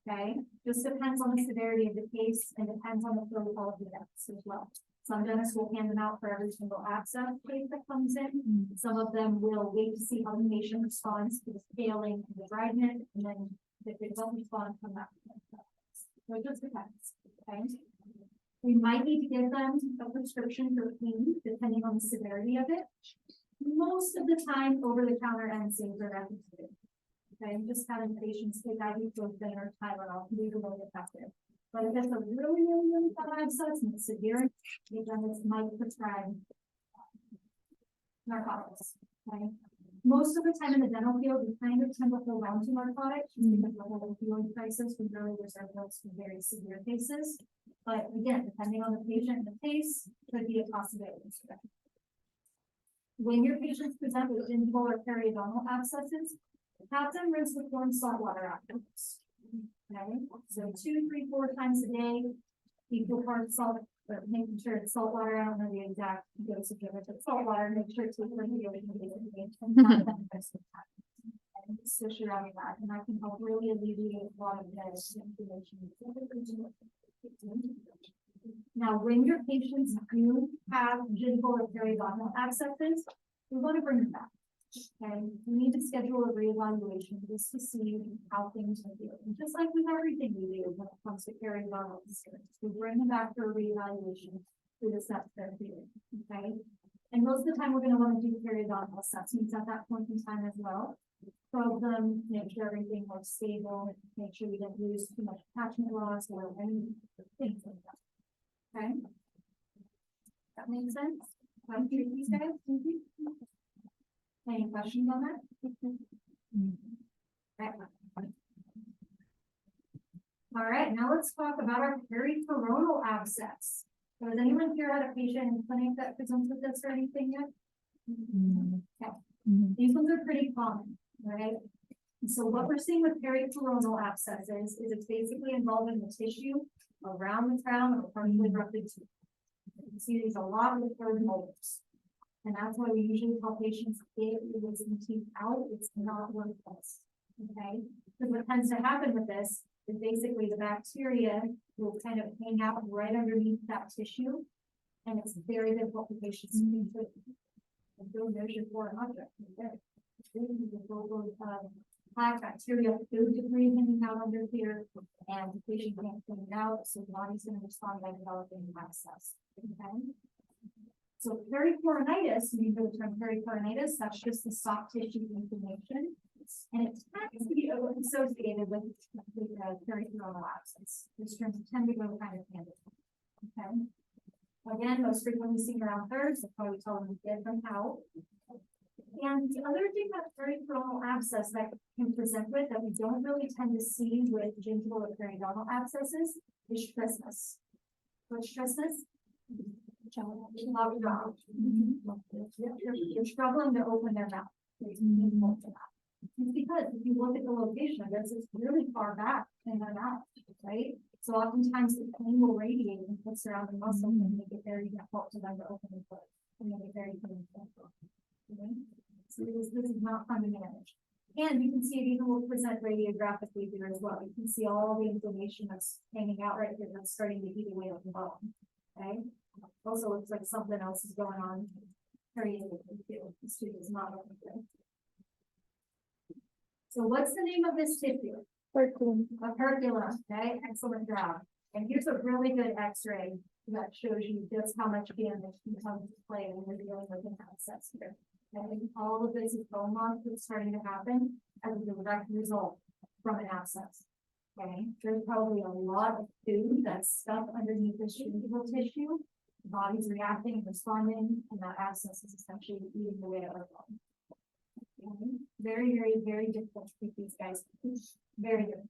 Okay, just depends on the severity of the case and depends on the protocol of the dentist as well. Some dentists will hand them out for every single abscess case that comes in. Some of them will wait to see how the patient responds to the scaling and the dryness, and then if it doesn't respond, come back. So it just depends. Okay, we might need to give them a prescription for pain depending on the severity of it. Most of the time, over-the-counter NSAIDs are recommended. Okay, just having patients take ibuprofen or Tylenol can be really effective. But if it's a really bad abscess and it's severe, the dentist might prescribe narcotics. Okay, most of the time in the dental field, we kind of tend to hold on to narcotics because of the whole opioid crisis. We really reserve those for very severe cases. But again, depending on the patient and the case, could be a possibility. When your patients present with gingival or periodontal abscesses, have them rinse with warm salt water afterwards. Okay, so 2, 3, 4 times a day, equal parts salt, but making sure it's salt water. I don't know the exact dosage of it, but salt water, make sure it's within the switch around that, and I can help really alleviate a lot of this information. Now, when your patients do have gingival or periodontal abscesses, we want to bring them back. Okay, we need to schedule a reevaluation just to see how things are doing. Just like with everything we do when it comes to periodontal disease, we bring them back for a reevaluation to assess their healing. Okay, and most of the time we're going to want to do periodontal assessments at that point in time as well. Probe them, make sure everything looks stable, make sure we don't lose too much attachment loss or any things like that. Okay, that makes sense. treat these guys? Any questions on that? All right, now let's talk about our pericoronal abscess. So has anyone here had a patient in clinic that presents with this or anything yet? Okay. These ones are pretty common, right? And so what we're seeing with pericoronal abscesses is it's basically involving the tissue around the crown of a partially erupted tooth. You can see these a lot with third molars. And that's why we usually tell patients if it was in teeth out, it's not worth this. Okay? Because what tends to happen with this is basically the bacteria will kind of hang out right underneath that tissue. And it's very difficult for patients to treat it. And so there's your foreign object right there. Plaque, bacteria, food debris hanging out under here, and the patient can't clean it out, so the body's going to respond by developing an abscess. Okay? So pericoronitis, you know the term pericoronitis, that's just the soft tissue inflammation, and it tends to be associated with pericoronal abscess. These terms tend to go kind of hand in hand. Okay. Again, most frequently seen around thirds, that's why we tell them to get them out. And the other thing that pericoronal abscess that can present with that we don't really tend to see with gingival or periodontal abscesses is trismus. What's trismus? You're struggling to open their mouth. It's because if you look at the location of this, it's really far back in their mouth, right? So oftentimes the pain will radiate and put surrounding muscle and make it very difficult for them to open the foot and make it very painful. Okay? So this is not fun to manage. And you can see it even will present radiographically here as well. You can see all the inflammation that's hanging out right here that's starting to eat away at the bottom. Okay. Also looks like something else is going on. This tooth is not looking good. So what's the name of this tissue? Perculum. A perculum. Okay, excellent job. And here's a really good X-ray that shows you just how much damage can come into play when we're dealing with an abscess here. Okay, all of this is bone loss that's starting to happen as a direct result from an abscess. Okay, there's probably a lot of food that's stuck underneath this gingival tissue. The body's reacting and responding, and that abscess is essentially eating away at our bone. Okay. Very, very, very difficult to treat these guys. Very difficult.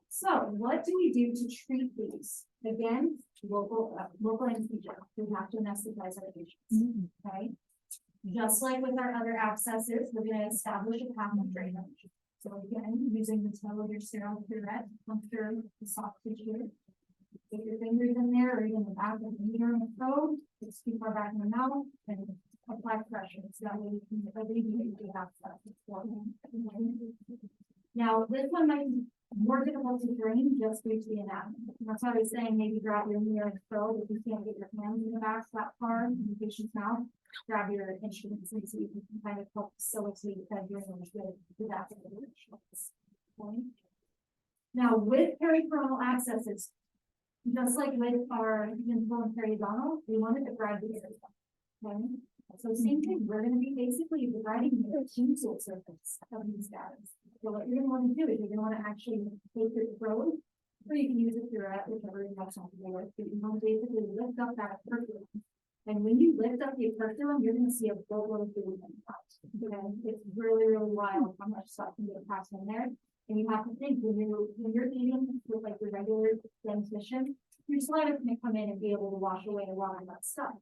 So, what do we do to treat these? Again, local anesthesia. We have to anesthetize our patients. Okay. Just like with our other abscesses, we're going to establish a path of drainage. So again, using the toe of your sterile curette, puncture the soft tissue. Get your fingers in there, or even the back of the meter in the throat, it's too far back in the mouth, and apply pressure. So that way you can alleviate the abscess. Now, this one might be more difficult to drain just due to the anatomy. That's why I was saying maybe grab your mirror and throat if you can't get your hands in the back that far in the patient's mouth. Grab your instruments and see if you can kind of help facilitate that drainage with that. Now, with pericoronal abscesses, just like with our gingival and periodontal, we wanted to grab the area. Okay? So same thing, we're going to be basically dividing the gingival surface of these guys. So what you're going to want to do is you're going to want to actually take your throat, or you can use it through whichever you have something to work, but you want to basically lift up that operculum. And when you lift up the operculum, you're going to see a boatload of food in out. Okay? It's really, really wild how much stuff can get passed in there. And you have to think when you're eating with like your regular dentition, your saliva can come in and be able to wash away a lot of that stuff.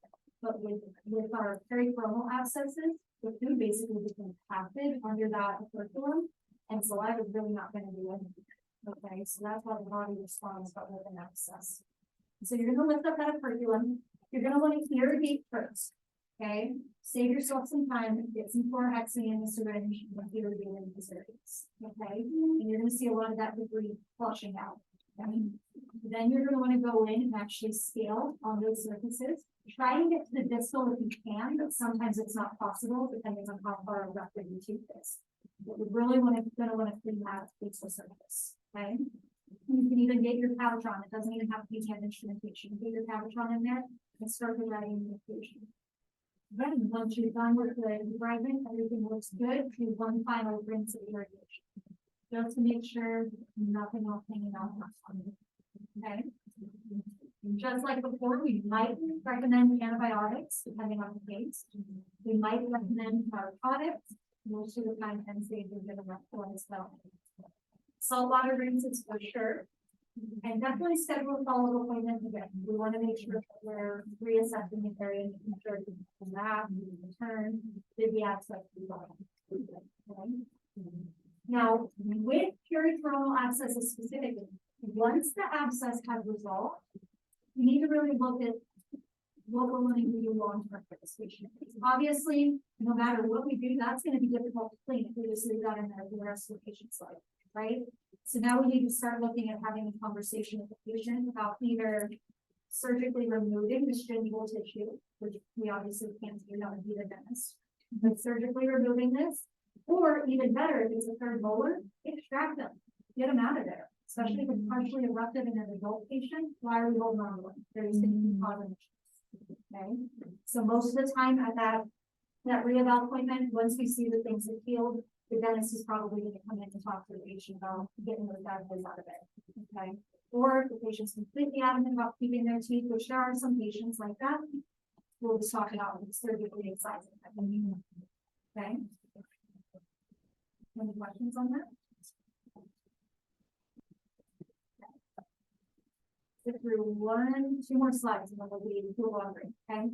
But with our pericoronal abscesses, the food basically becomes passive under that operculum, and saliva is really not going to do anything. Okay, so that's how the body responds, but with an abscess. So you're going to lift up that operculum. You're going to want to irrigate first. Okay, save yourself some time, get some chlorhexidine in the syringe, and irrigate in these areas. Okay, and you're going to see a lot of that debris flushing out. Okay? Then you're going to want to go in and actually scale on those surfaces. Try and get to the distal if you can, but sometimes it's not possible depending on how far erupted your tooth is. But we really want to clean that distal surface. Okay. You can even get your Cavitron. It doesn't even have to be hand instrumentation. Get your Cavitron in there and start writing the infusion. Then once you're done with the debridement, everything looks good. Do one final rinse of irrigation, just to make sure nothing else hanging out. Okay. Just like before, we might recommend antibiotics depending on the case. We might recommend narcotics. Most of the time, NSAIDs are given up for as well. Saltwater rinses for sure. And definitely schedule a follow-up appointment again. We want to make sure that we're reassessing the area, making sure that the lab, the return, the access to the body. Okay. Now, with periodontal abscesses specifically, once the abscess has resolved, we need to really look at what we're wanting to do long-term for this patient. Obviously, no matter what we do, that's going to be difficult to clean if we just leave that in there for the rest of the patient's life, right? So now we need to start looking at having a conversation with the patient about either surgically removing the gingival tissue, which we obviously can't do, that would be the dentist, but surgically removing this, or even better, if it's a third molar, extract them, get them out of there. Especially if it's partially eruptive in an adult patient, why are we holding on to them? They're just going to cause an issue. Okay, so most of the time at that re-eval appointment, once we see that things have healed, the dentist is probably going to come in and talk to the patient about getting those bad boys out of it. Okay, or if the patient's completely adamant about keeping their teeth, which there are some patients like that, we'll just talk about surgically excising them. Okay. Any questions on that? Through two more slides, and then we'll be too longer. Okay.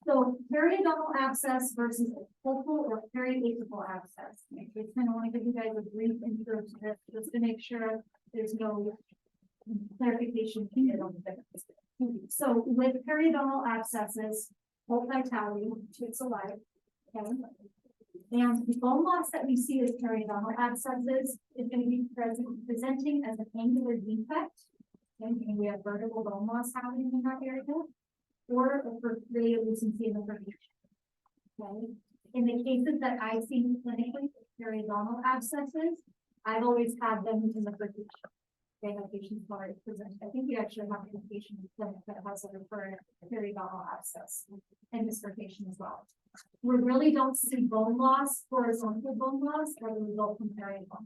So periodontal abscess versus a focal or periapical abscess. I just kind of want to give you guys a brief intro to this, just to make sure there's no clarification needed on the difference. So with periodontal abscesses, hold vitality, it's alive. Okay. And the bone loss that we see as periodontal abscesses is going to be presenting as an angular defect. And we have vertical bone loss happening in that area, or for radiolucency in the furniture. Okay. In the cases that I've seen clinically, periodontal abscesses, I've always had them in the furniture. They have patients who are present. I think we actually have a patient in clinic that has a referred periodontal abscess and dislocation as well. We really don't see bone loss, horizontal bone loss, as a result from periodontal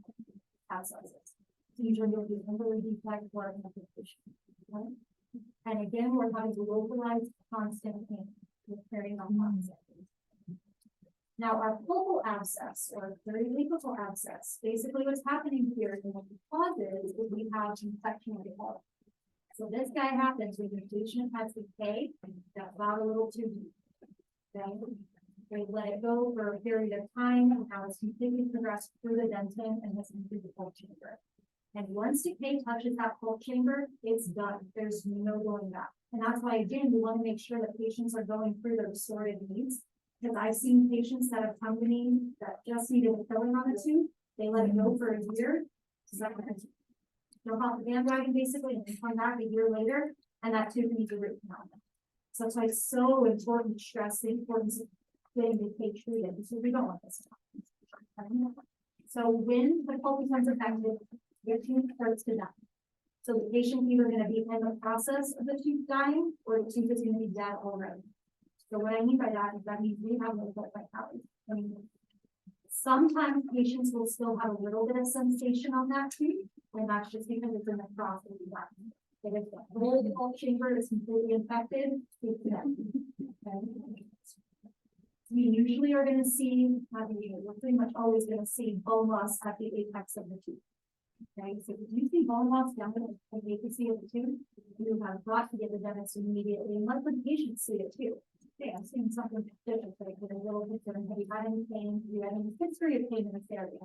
abscesses. Usually will be angular defect or an amputation. Okay? And again, we're having to localize constant pain with periodontal abscesses. Now, our focal abscess or periapical abscess, basically what's happening here and what the cause is we have infection of the heart. So this guy happens when the patient has decay that's not a little too deep. Okay? They let it go for a period of time, and now it's completely progressed through the dentin and has entered the pulp chamber. And once decay touches that pulp chamber, it's done. There's no going back. And that's why, again, we want to make sure that patients are going through their restorative needs. Because I've seen patients that have come to me that just needed a filling on the tooth. They let it go for a year. Jump off the bandwagon basically, and come back a year later, and that tooth needs a root canal. So that's why it's so important to stress the importance of getting decay treated, because we don't want this to happen. So when the pulp becomes affected, your tooth starts to die. So the patient either going to be in the process of the tooth dying, or the tooth is going to be dead already. So what I mean by that is that means we have no vitality. I mean, sometimes patients will still have a little bit of sensation on that tooth, and that's just because it's in the process of dying. If the whole pulp chamber is completely infected, it's dead. Okay. We usually are going to see, not usually, we're pretty much always going to see bone loss at the apex of the tooth. Okay, so if you see bone loss down at the apex of the tooth, you have got to get the dentist immediately and let the patient see it too. Okay, I'm seeing something different, like with a little bit different. Have you had any pain? Do you have any history of pain in this area?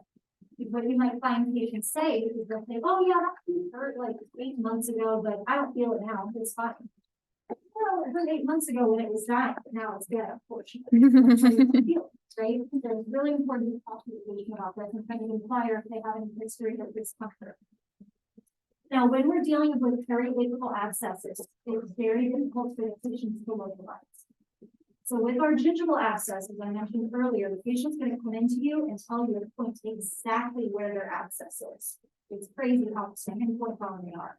What you might find patients say is they'll say, oh yeah, that hurt like 8 months ago, but I don't feel it now. It's fine. Well, it hurt 8 months ago when it was dying, but now it's dead, unfortunately. Right? So it's really important to talk to the patient about this and kind of inquire if they have any history of discomfort. Now, when we're dealing with periapical abscesses, it's very difficult for the patients to localize. So with our gingival abscess, as I mentioned earlier, the patient's going to come into you and tell you to point exactly where their abscess is. It's crazy how pinpoint bound they are.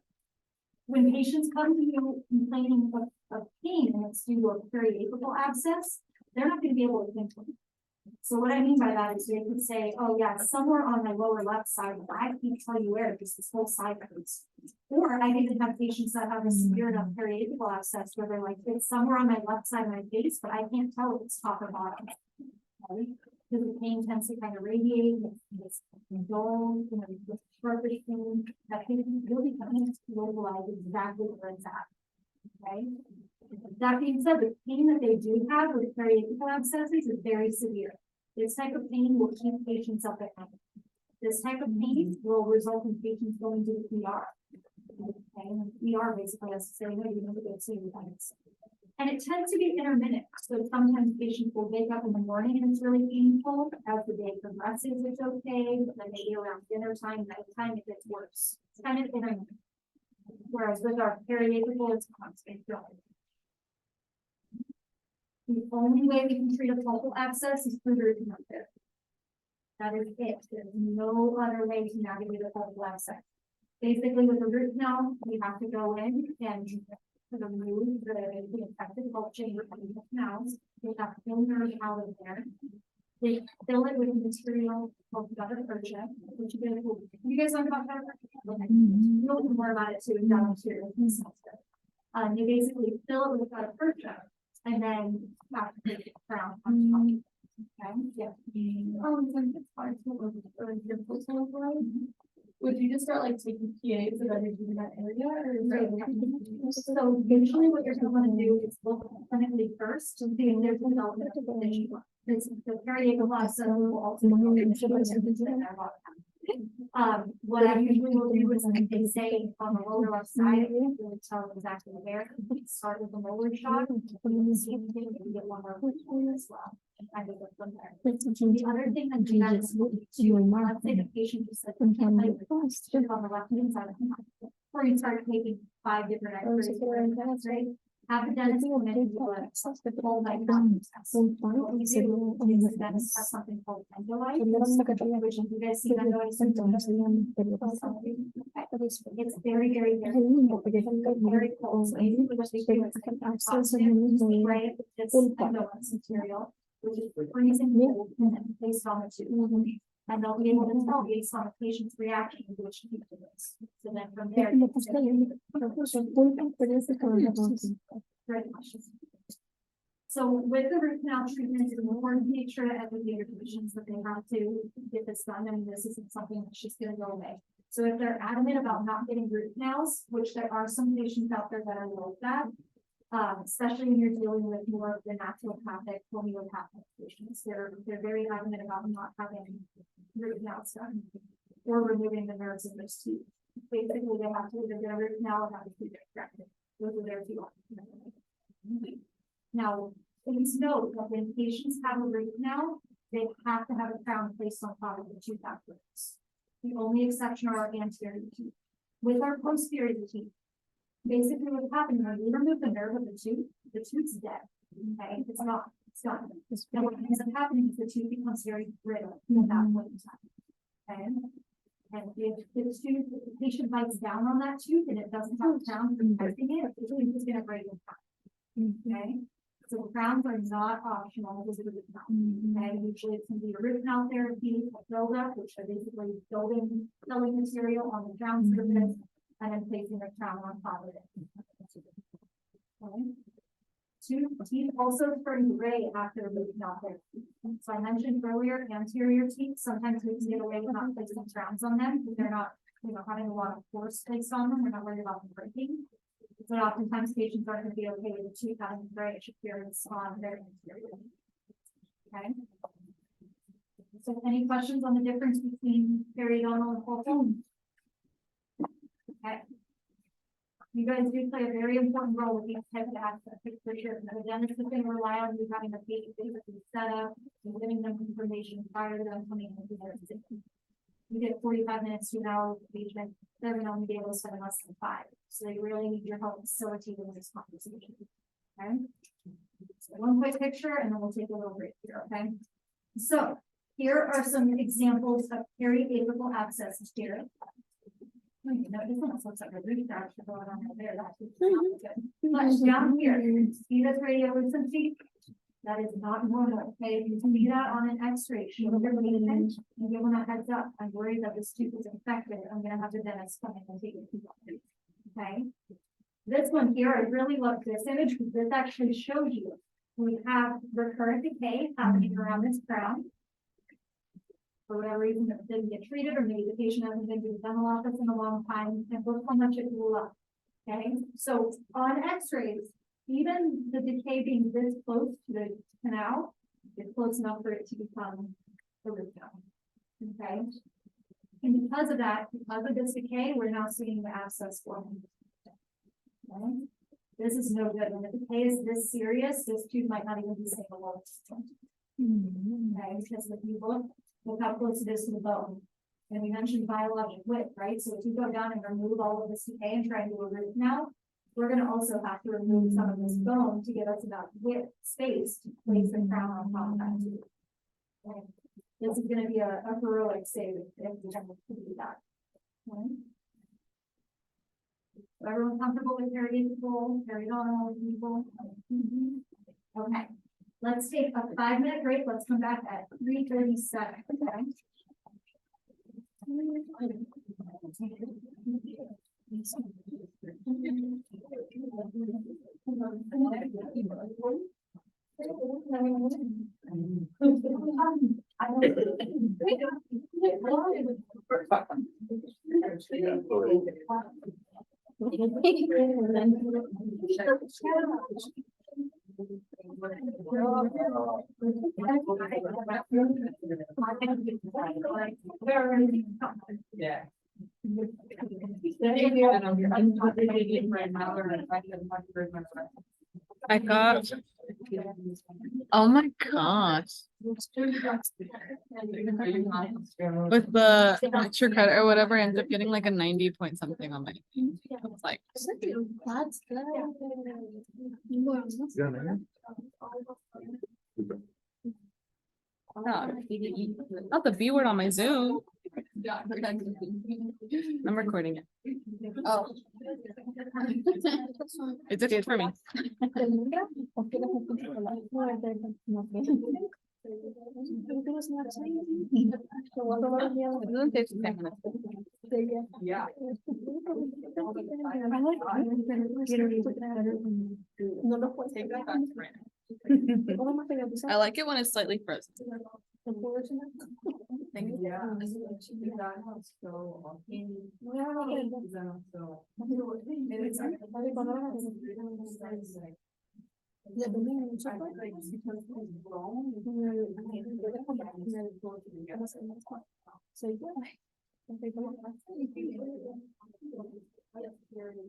When patients come to you complaining of pain and it's due to a periapical abscess, they're not going to be able to pinpoint. So what I mean by that is they could say, oh yeah, somewhere on my lower left side, but I can't tell you where, because this whole side hurts. Or I even have patients that have a severe enough periapical abscess where they're like, it's somewhere on my left side of my face, but I can't tell if it's top or bottom. Right? Because the pain tends to kind of radiate, it's dull, you know, with sharpish pain, that can really kind of localize exactly where it's at. Okay? That being said, the pain that they do have with periapical abscesses is very severe. This type of pain will keep patients up at night. This type of pain will result in patients going to the ER. Okay, and the ER basically has to say, no, you need to go to the clinics. And it tends to be intermittent. So sometimes patients will wake up in the morning and it's really painful. As the day progresses, it's okay, but then maybe around dinner time, nighttime, it gets worse. It's kind of intermittent. Whereas with our periapical, it's constant. The only way we can treat a focal abscess is through the root canal therapy. That is it. There's no other way to navigate a focal abscess. Basically, with the root canal, we have to go in and remove the infected bulk chamber from the canals. They have to fill nerve out of there. They fill it with material called gutter urcha, which you guys learned about gutter urcha? Okay. You'll learn more about it too down here. They basically fill it with gutter urcha. And then have to take it crown on top. Okay, yeah. Would you just start like taking PAs about it in that area or? So usually what you're going to do is look clinically first to see if there's development of the condition. The periapical abscess will also what I usually will do is like they say on the lower left side, you will tell exactly where. Start with the lower shot, and see if you can get one more as well. And kind of go from there. The other thing that you guys will do, let's say the patient just said, on the left hand side of the mouth, or you start taking 5 different X-rays, right? Have the dentist come in and do a full diagnostic test. What we do is the dentist has something called endolite, which you guys see endolite symptoms. It's very, very, very cold. So basically what they do is spray it with this endolite material, which is freezing cold, and then placed on the tube. And they'll be able to tell based on the patient's reaction to which tube it is. So then from there. Great questions. So with the root canal treatment, it's important to make sure to educate your patients that they have to get this done. I mean, this isn't something that's just going to go away. So if they're adamant about not getting root canals, which there are some patients out there that are like that, especially when you're dealing with more of the naturopathic, homeopathic patients, they're very adamant about not having root canals done or removing the nerves of those teeth. Basically, they have to either get a root canal or have a tooth extracted. Those are their 2 options. Now, please note that when patients have a root canal, they have to have a crown placed on top of the tooth afterwards. The only exception are our anterior teeth. With our posterior teeth, basically what's happening when we remove the nerve of the tooth's dead. Okay, it's not. And what ends up happening is the tooth becomes very brittle at that point in time. Okay. And if the patient bites down on that tooth and it doesn't have a crown protecting it, the tooth is going to break in half. Okay. So crowns are not optional because of the root canal. Okay. Usually it's going to be a root canal therapy, a buildup, which are basically building material on the crown surface and then placing the crown on top of it. Okay. Teeth also turn gray after root canal therapy. So I mentioned earlier, anterior teeth, sometimes we can get away with not placing crowns on them because they're not, having a lot of force placed on them. We're not worried about them breaking. But oftentimes patients aren't going to be okay with the tooth having grayish appearance on their anterior. Okay. So any questions on the difference between periodontal and focal? Okay. You guys do play a very important role with these types of aspects for sure. The dentist is going to rely on you having a patient basically set up and giving them information prior to them coming into their visit. You get 45 minutes to an hour with the patient. They're going to only be able to spend less than 5. So you really need your help facilitating this conversation. Okay. So one quick picture and then we'll take a little break here. Okay. So here are some examples of periapical abscesses here. This one looks like a root fracture going on over there. That's good. But down here, see this radiolucency? That is not normal, okay? If you see that on an X-ray, show your patient, and give them a heads up. I'm worried that this tooth is infected. I'm gonna have the dentist come in and take it. Okay? This one here, I really love this image because this actually shows you. We have recurrent decay happening around this crown. For whatever reason, it didn't get treated, or maybe the patient hasn't been to the dental office in a long time, and look how much it grew up. Okay, so on X-rays, even the decay being this close to the canal, it's close enough for it to become a root canal. Okay, and because of that, because of this decay, we're now seeing the abscess forming. Okay? This is no good. When the decay is this serious, this tooth might not even be stable. Okay, because if you look how close it is to the bone. And we mentioned biologic width, right? So if you go down and remove all of this decay and try and do a root canal, we're gonna also have to remove some of this bone to give us enough width space to place the crown on top of that tooth. Okay. This is gonna be a heroic save if we have to do that. Okay. So everyone comfortable with periodontal people? Okay, let's take a 5-minute break. Let's come back at 3:37. Okay. Yeah. I got, oh my gosh. With the extra credit or whatever, I ended up getting like a 90 point something on my thing. It's like, not the B word on my Zoom. I'm recording it. Oh. It's okay for me. It doesn't take 10 minutes. Yeah. I like it when it's slightly frozen.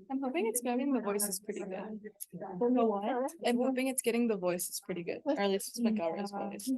I'm hoping it's getting the voices pretty good. I'm hoping it's getting the voices pretty good, or at least it's Macara's voice.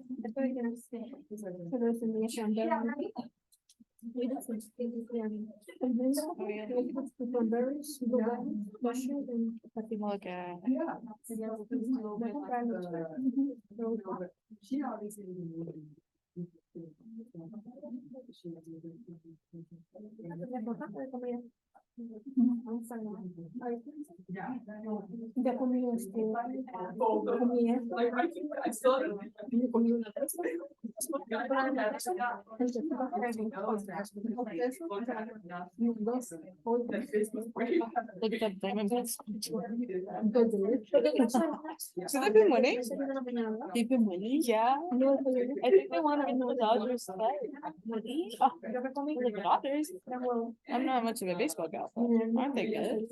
Look at. Look at that diamond. So they've been winning? They've been winning? Yeah. I think they won in the Dodgers. The Dodgers. I'm not much of a baseball guy. Aren't they good?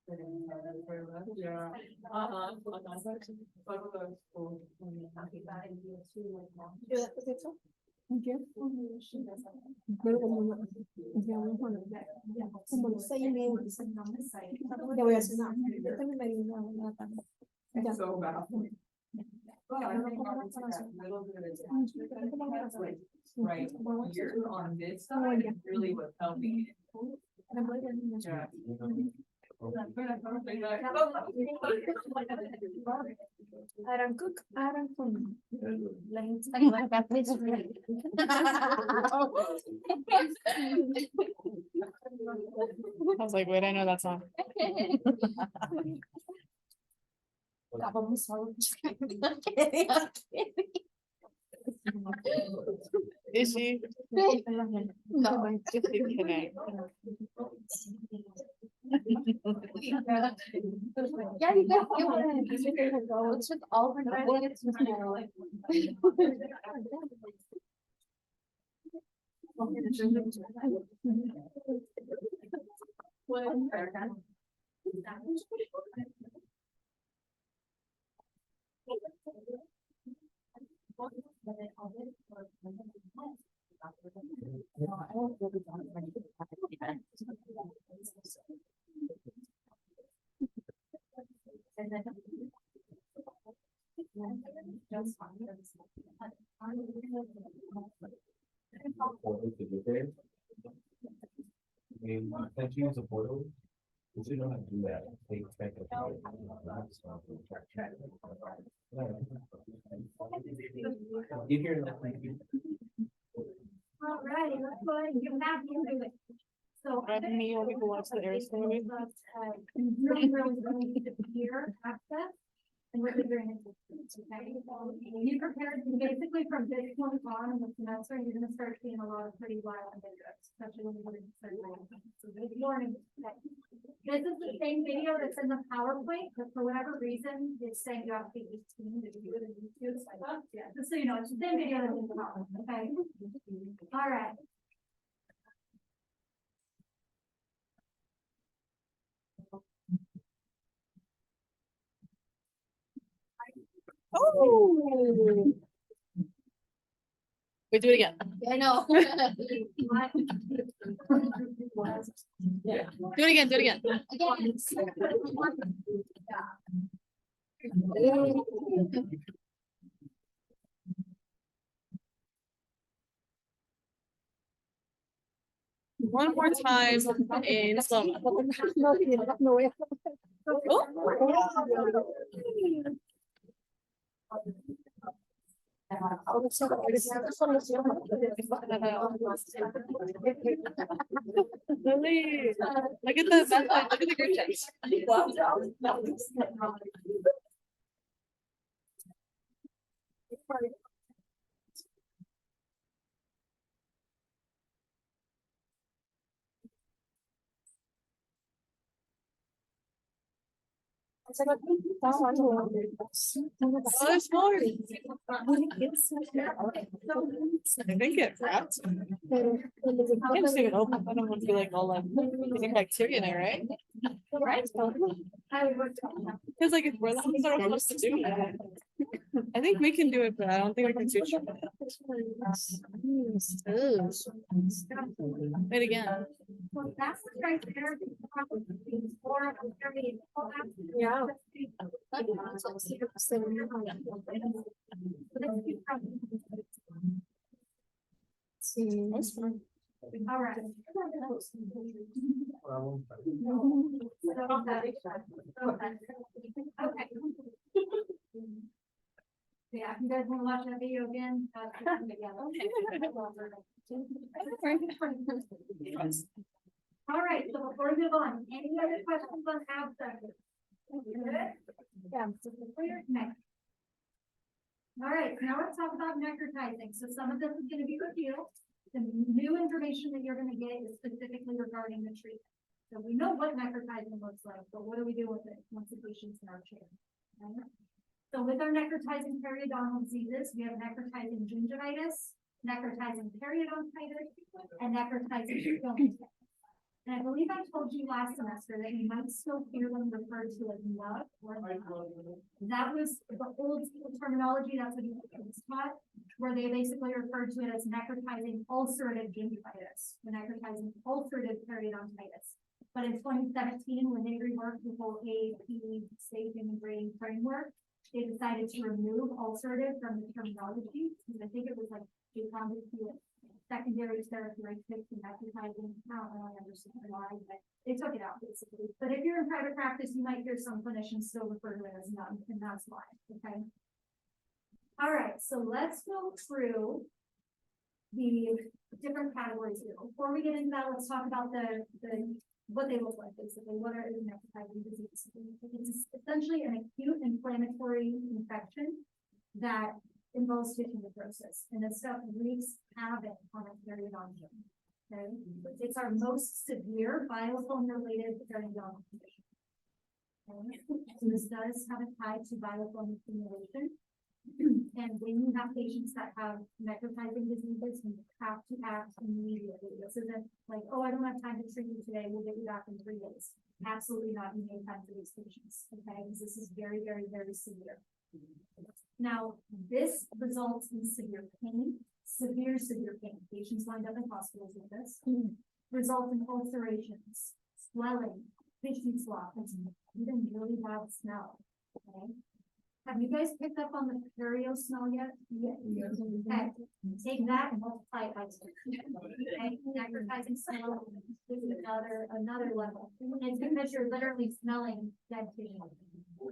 Yeah. Como los 6 meses. Le voy a hacer nada. Yo también me digo una tanda. Ya. So bad. But I think it's that little bit of like, right here on this side, really was helping. Yeah. Aaron Cook, Aaron Cook. I was like, wait, I know that song. Is she? No. Connect. Yeah, you got it's with all the I mean, can't you use a portal? Because you don't have to do that. They expect it. You hear that? All right, let's go ahead and get back into it. So. Rather me or people watch the Air movie. Really need to hear access. And what you're doing is, okay, you prepared basically from this point on in the semester, you're gonna start seeing a lot of pretty wild videos, especially when you're in surgery. So this morning, this is the same video that's in the PowerPoint, but for whatever reason, it's saying you have to be 18 to do it in YouTube. So, yeah, just so you know, it's the same video that's in the PowerPoint, okay? All right. Oh. We do it again. I know. Do it again, do it again. One more time in slow mo. Lily, look at the look at the group chat. Oh, there's more. I think it wrapped. I can't just leave it open. I don't want to be like all like getting bacteria in it, right? Right. Because like if we're the ones that are supposed to do it, I think we can do it, but I don't think we can suture it. Wait again. Well, that's the right there. Yeah. See. All right. Okay. Yeah, you guys wanna watch that video again? All right, so before we move on, any other questions on abstract? Good? Yeah. Next. All right, now let's talk about necrotizing. So some of this is gonna be reviewed. The new information that you're gonna get is specifically regarding the treatment. So we know what necrotizing looks like, but what do we do with it once the patient's in our chair? Okay? So with our necrotizing periodontal diseases, we have necrotizing gingivitis, necrotizing periodontitis, and necrotizing stomatitis. And I believe I told you last semester that you might still hear them referred to as nub or nub. That was the old school terminology, that's what you was taught, where they basically referred to it as necrotizing ulcerative gingivitis, or necrotizing ulcerative periodontitis. But in 2017, when they reworked the whole AAP staging and grading framework, they decided to remove ulcerative from the terminology, because I think it was like they found it to secondary characteristics and necrotizing. I don't really understand why, but they took it out basically. But if you're in private practice, you might hear some clinicians still refer to it as none, and that's why. Okay. All right, so let's go through the different categories here. Before we get into that, let's talk about the what they look like basically. What are the necrotizing disease? It's essentially an acute inflammatory infection that involves tissue necrosis, and this stuff wreaks havoc on a periodontium. Okay, it's our most severe biofilm-related periodontal condition. Okay, so this does have a tie to biofilm accumulation. And when you have patients that have necrotizing diseases, you have to act immediately. This isn't like, oh, I don't have time to treat you today, we'll get you back in 3 days. Absolutely not. You need time for these patients, okay? Because this is very, very, very severe. Now, this results in severe pain, severe pain. Patients wind up in hospitals with this. Results in ulcerations, swelling, tissue swap, and even really bad smell, okay? Have you guys picked up on the perio smell yet? Yes. Okay. Take that and multiply it by 2. Okay, necrotizing smell is another level. And it's because you're literally smelling dead tissue.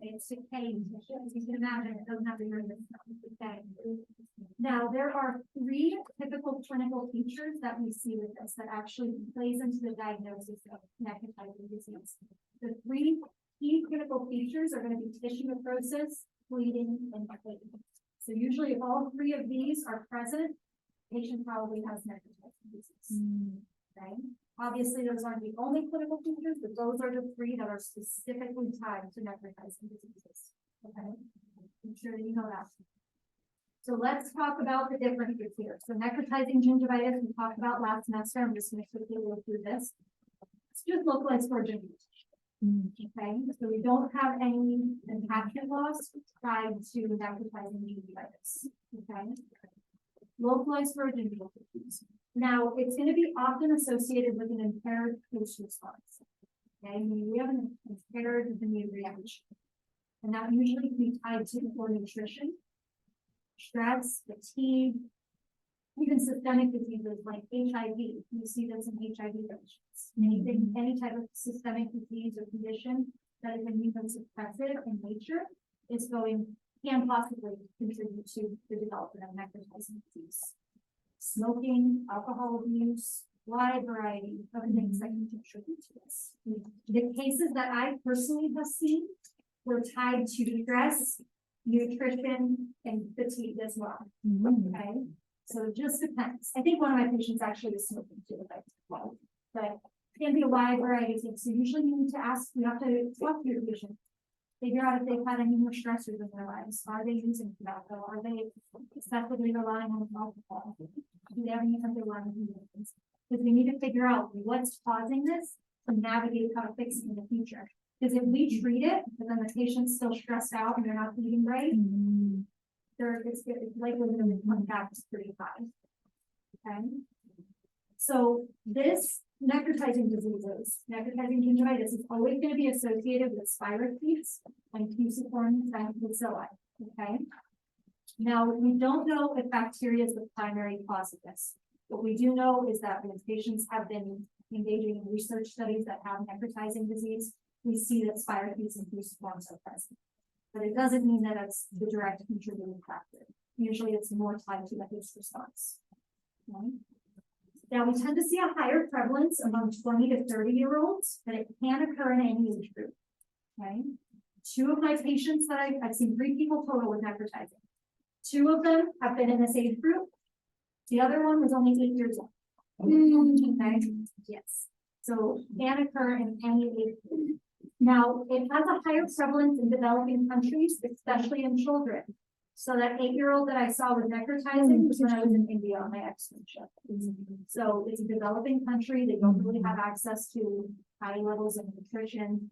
It's decaying tissue. As you can imagine, it doesn't have to hear this smell. Okay. Now, there are 3 typical clinical features that we see with this that actually plays into the diagnosis of necrotizing disease. The 3 key critical features are going to be tissue necrosis, bleeding, and pain. So usually if all 3 of these are present, patient probably has necrotizing disease. Okay. Obviously, those aren't the only clinical features, but those are the 3 that are specifically tied to necrotizing diseases. Okay. I'm sure you know that. So let's talk about the differences here. So necrotizing gingivitis we talked about last semester. I'm just going to quickly go through this. It's just localized for gingivitis. Okay, so we don't have any attachment loss tied to necrotizing gingivitis. Okay, localized for gingivitis. Now, it's going to be often associated with an impaired host response. Okay, we have an impaired immune reaction, and that usually can be tied to poor nutrition, stress, fatigue, even systemic diseases like HIV. You see this in HIV patients. Any type of systemic disease or condition that is immunosuppressive in nature can possibly contribute to the development of necrotizing disease. Smoking, alcohol abuse, wide variety of things that can contribute to this. The cases that I personally have seen were tied to stress, nutrition, and fatigue as well. Okay. So it just depends. I think one of my patients actually is smoking too, but it can be a wide variety of things. So usually you need to ask, you have to talk to your patient, figure out if they've had any more stressors in their lives. Are they using tobacco? Are they excessively relying on alcohol? Do they have any underlying conditions? Because we need to figure out what's causing this to navigate how to fix it in the future. Because if we treat it, but then the patient's still stressed out and they're not eating right, it's likely going to come back pretty high. Okay. So this necrotizing diseases, necrotizing gingivitis is always going to be associated with spirochetes and fusiform bacilli. Okay. Now we don't know if bacteria is the primary cause of this. What we do know is that when patients have been engaging in research studies that have necrotizing disease, we see that spirochetes and fusiforms are present. But it doesn't mean that it's the direct contributing factor. Usually it's more tied to the host response. Okay. Now we tend to see a higher prevalence among 20 to 30-year-olds, but it can occur in any age group. Okay. 2 of my patients that I've seen 3 people total with necrotizing. 2 of them have been in this age group. The other one was only 8 years old. Okay. Yes. So it can occur in any age group. Now, it has a higher prevalence in developing countries, especially in children. So that 8-year-old that I saw with necrotizing was when I was in India on my externship. So it's a developing country, they don't really have access to high levels of nutrition.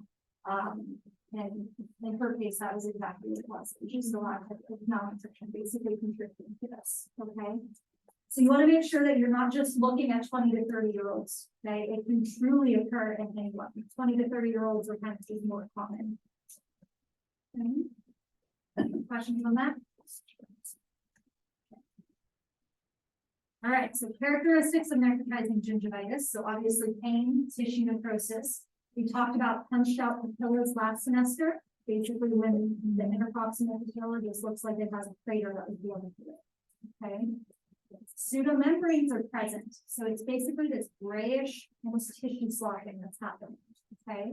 And in her case, that was exactly what it was, just a lot of malnutrition basically contributing to this, okay? So you wanna make sure that you're not just looking at 20 to 30-year-olds, okay? It can truly occur in anyone. 20 to 30-year-olds are kind of more common. Okay. Questions on that? All right, so characteristics of necrotizing gingivitis. So obviously pain, tissue necrosis. We talked about punched out papillas last semester. Basically, when the interproximal papilla just looks like it has a crater that was dealing with it. Okay. Pseudomembranes are present. So it's basically this grayish, almost tissue sloughing that's happening. Okay.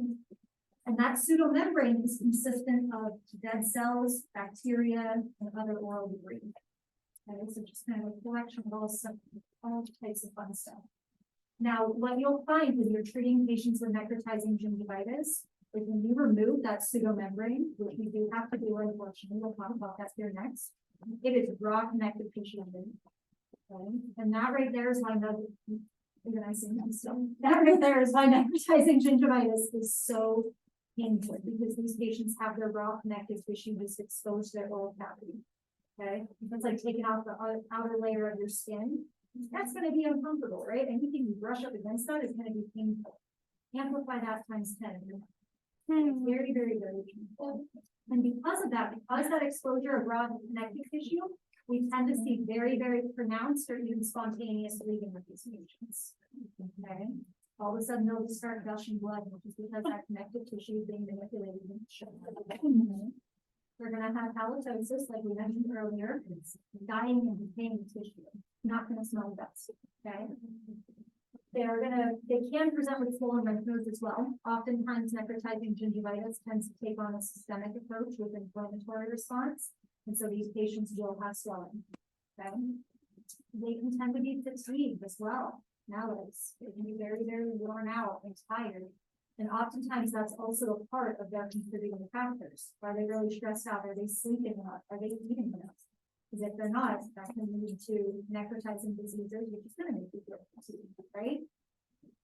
And that pseudomembrane is consistent of dead cells, bacteria, and other oral debris. Okay, so just kind of a collection of all types of fun stuff. Now, what you'll find when you're treating patients with necrotizing gingivitis is when you remove that pseudomembrane, which we do have to do, unfortunately, we'll talk about that here next. It is raw connective tissue. Okay? And that right there is why that right there is why necrotizing gingivitis is so painful, because these patients have their raw connective tissue just exposed to their oral cavity. Okay, it's like taking out the outer layer of your skin. That's going to be uncomfortable, right? Anything you brush up against that is going to be painful. Amplify that times 10. It's very, very, very painful. And because of that exposure of raw connective tissue, we tend to see very, very pronounced or even spontaneous bleeding with these patients. Okay. All of a sudden they'll start gushing blood, which is because that connective tissue is being manipulated and shown. We're going to have halitosis, like we mentioned earlier. It's dying and decaying tissue, not going to smell the best. Okay. They can present with swollen lymph nodes as well. Oftentimes, necrotizing gingivitis tends to take on a systemic approach with inflammatory response. And so these patients will have swelling. Okay. They can tend to be fatigued as well. Nowadays, they can be very, very worn out and tired. And oftentimes that's also a part of their contributing factors. Are they really stressed out? Are they sleeping enough? Are they eating enough? Because if they're not, that can lead to necrotizing diseases, which is going to make you feel fatigued, right?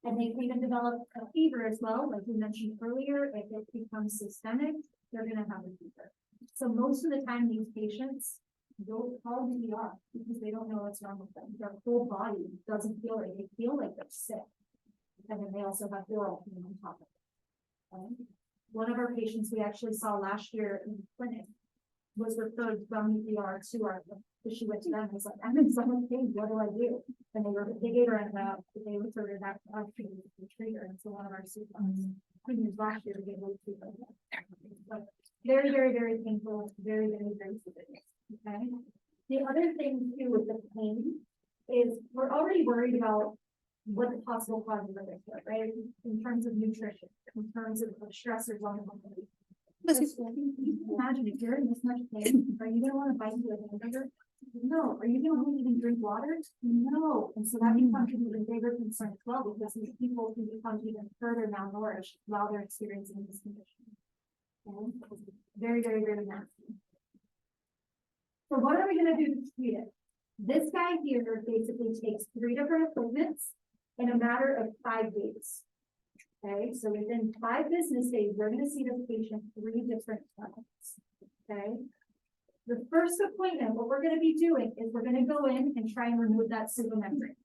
And they can even develop a fever as well, like we mentioned earlier. If it becomes systemic, they're going to have a fever. So most of the time, these patients don't call the ER because they don't know what's wrong with them. Their whole body doesn't feel it. They feel like they're sick. And then they also have oral pain on top of it. One of our patients we actually saw last year in the clinic was referred from the ER to our, because she went to them and was like, I'm in so much pain, what do I do? And they gave her antibiotics, they referred her back to our treater, and so one of our students, last year, we gave her treatment. But very, very, very painful, very, very, very severe. Okay. The other thing too with the pain is we're already worried about what the possible causes of it, right? In terms of nutrition, in terms of stressors on the body. Imagine if you're in this much pain, are you going to want to bite into a hamburger? No. Are you going to want to even drink water? No. And so that becomes an even bigger concern as well, because these people can become even further malnourished while they're experiencing this condition. Okay? Very, very, very nasty. So what are we going to do to treat it? This guy here basically takes 3 different appointments in a matter of 5 days. Okay, so within 5 business days, we're going to see the patient 3 different times. Okay, the first appointment, what we're going to be doing is we're going to go in and try and remove that pseudomembrane.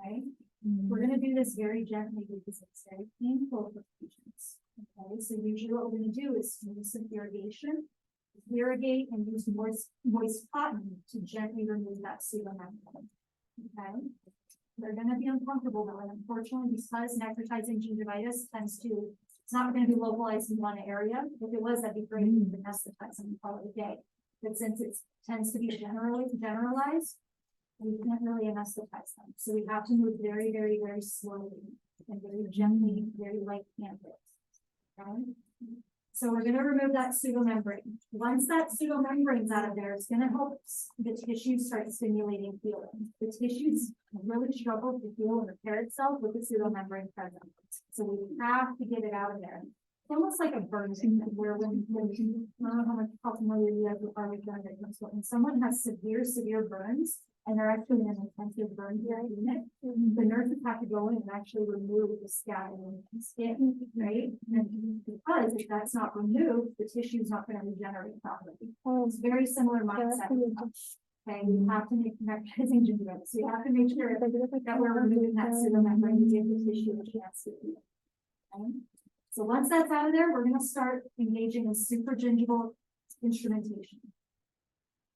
Okay, we're going to do this very gently because it's very painful for patients. Okay, so usually what we're going to do is use some irrigation, irrigate, and use moist cotton to gently remove that pseudomembrane. Okay. They're going to be uncomfortable though, and unfortunately, because necrotizing gingivitis tends to, it's not going to be localized in one area. If it was, that'd be great. We could anesthetize and call it a day. But since it tends to be generalized, we can't really anesthetize them. So we have to move very, very, very slowly and very gently, very light handed. Okay? So we're going to remove that pseudomembrane. Once that pseudomembrane's out of there, it's going to help the tissue start stimulating healing. The tissues really struggle to heal and repair itself with the pseudomembrane present. So we have to get it out of there. almost like a burn thing, where when, I don't know how familiar you guys are with burn victims, but when someone has severe burns, and they're actually in an intensive burn care unit, the nurses have to go in and actually remove the scab and skin, right? And because if that's not removed, the tissue is not gonna regenerate properly. It's very similar mindset. Okay, we have to make recognizing gingivitis, so you have to make sure that we're removing that pseudomembrane to give the tissue a chance to heal. Okay? So once that's out of there, we're gonna start engaging in supragingival instrumentation.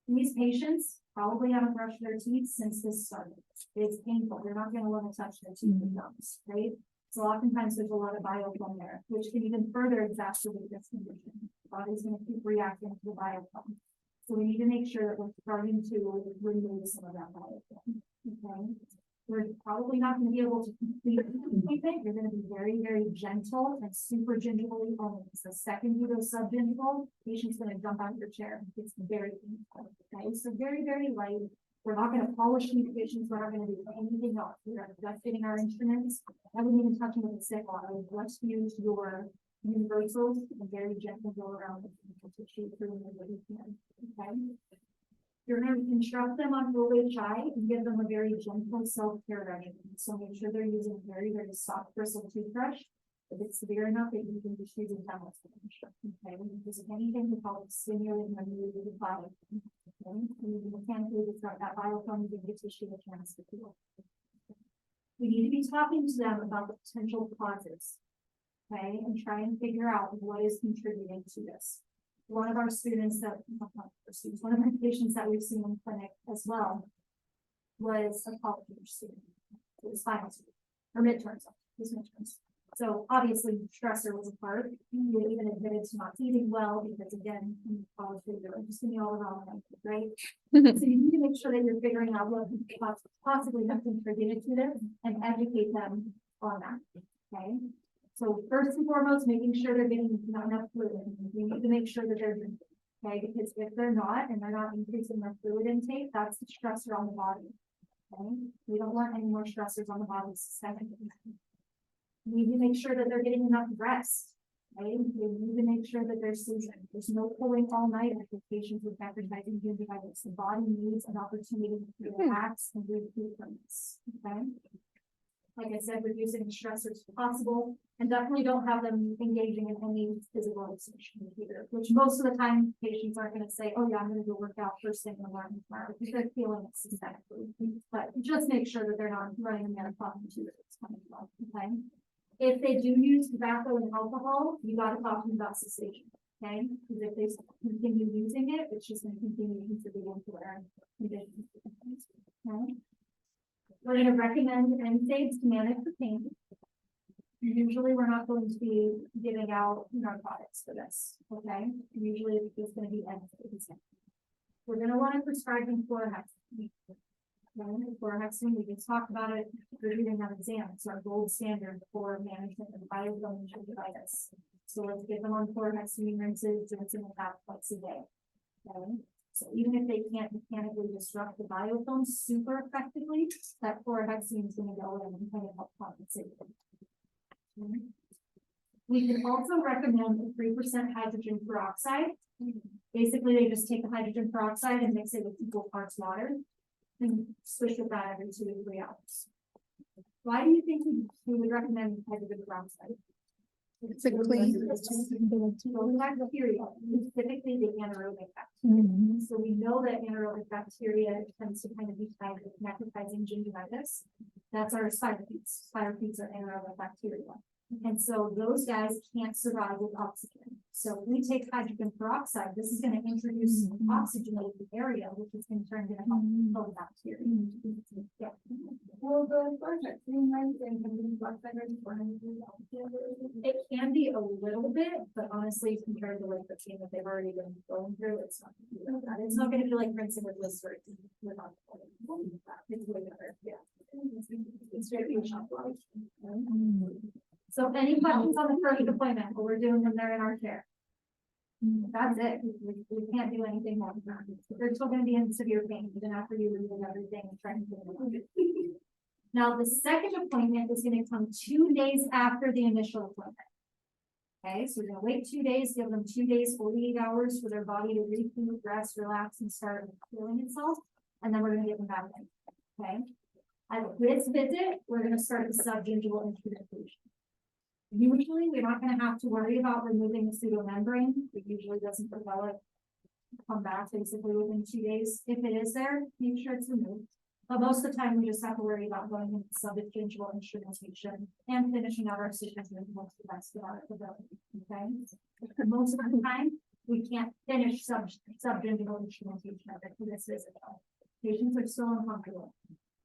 These patients probably haven't brushed their teeth since this started. It's painful. They're not gonna want to touch their teeth and gums, right? So oftentimes there's a lot of biofilm there, which can even further exacerbate this condition. The body's gonna keep reacting to the biofilm. So we need to make sure that we're starting to remove some of that biofilm. Okay? We're probably not gonna be able to complete anything. You're gonna be very gentle and super gingivally only. So the second you go subgingival, patient's gonna jump out of your chair. It's very painful. Okay, so very light. We're not gonna polish these patients. We're not gonna do anything else. We're just getting our instruments. I wouldn't even touch them with a stick on. I would just use your universals and very gently go around the tissue through what you can. Okay. You're going to instruct them on OHI and give them a very gentle self-care regimen. So make sure they're using very soft bristle toothbrush. If it's severe enough that you can just use a dental finish. Okay, because if anything we call it stimulating and moving the body. Okay, and mechanically we start that biofilm and give the tissue a chance to heal. We need to be talking to them about the potential causes. Okay, and try and figure out what is contributing to this. One of our students that, one of my patients that we've seen in clinic as well was a college student. It was final student, or midterms, his midterms. So obviously stressor was a part. He even admitted to not eating well because again, in college they were just gonna be all around them, right? So you need to make sure that you're figuring out what possibly have contributed to this and educate them on that, okay? So first and foremost, making sure they're getting enough fluid. We need to make sure that they're drinking, okay? Because if they're not, and they're not increasing their fluid intake, that's the stressor on the body, okay? We don't want any more stressors on the body systemically. We need to make sure that they're getting enough rest, right? We need to make sure that they're sleeping. There's no pulling all night for patients with recognizing gingivitis. The body needs an opportunity to relax and recoup from this, okay? Like I said, reducing the stressors if possible, and definitely don't have them engaging in any physical exertion either, which most of the time patients aren't going to say, oh yeah, I'm going to go work out first thing in the morning tomorrow because they're feeling it systemically. But just make sure that they're not running a marathon too. Okay. If they do use tobacco and alcohol, you got to talk to them about cessation. Okay, because if they continue using it, it's just going to continue to contribute to their conditions. Okay. We're going to recommend NSAIDs to manage the pain. Usually we're not going to be giving out narcotics for this, okay? Usually it's just going to be NSAIDs. We're going to want to prescribe them chlorhexidine. Chlorhexidine, we just talked about it. We're doing that exam. It's our gold standard for management of biofilm gingivitis. So let's get them on chlorhexidine rinses, rinsing them out twice a day. Okay? So even if they can't mechanically disrupt the biofilm super effectively, that chlorhexidine is going to go in and kind of help compensate them. Okay. We can also recommend a 3% hydrogen peroxide. Basically, they just take the hydrogen peroxide and mix it with equal parts water and swish with that every 2 to 3 hours. Why do you think we would recommend hydrogen peroxide? It's a clean. Bacteria, typically the anaerobic bacteria. So we know that anaerobic bacteria tends to kind of be tied with necrotizing gingivitis. That's our spirochetes. Spirochetes are anaerobic bacteria. And so those guys can't survive with oxygen. So if we take hydrogen peroxide, this is going to introduce oxygenated area, which is in turn going to help kill the bacteria. Yeah. Well, the project, It can be a little bit, but honestly, compared to like the thing that they've already been going through, it's not going to be like that. It's not going to be like rinsing with Listerine with alcohol. It's way better. Yeah. It's very shocking. So any questions on the first deployment? Well, we're doing them there in our chair. That's it. We can't do anything more. They're still going to be in severe pain even after you remove everything and try to get it. Now, the second appointment is going to come 2 days after the initial appointment. Okay, so we're gonna wait 2 days, give them 2 days, 48 hours for their body to recoup, rest, relax, and start healing itself. And then we're gonna get them back in, okay? At this visit, we're gonna start the subgingival instrumentation. Usually, we're not gonna have to worry about removing the pseudomembrane. It usually doesn't develop, come back basically within 2 days. If it is there, make sure it's removed. But most of the time, we just have to worry about going into subgingival instrumentation and finishing out our stitches with most of the best of our ability, okay? Most of the time, we can't finish subgingival instrumentation for this visit. Though. Patients are still uncomfortable.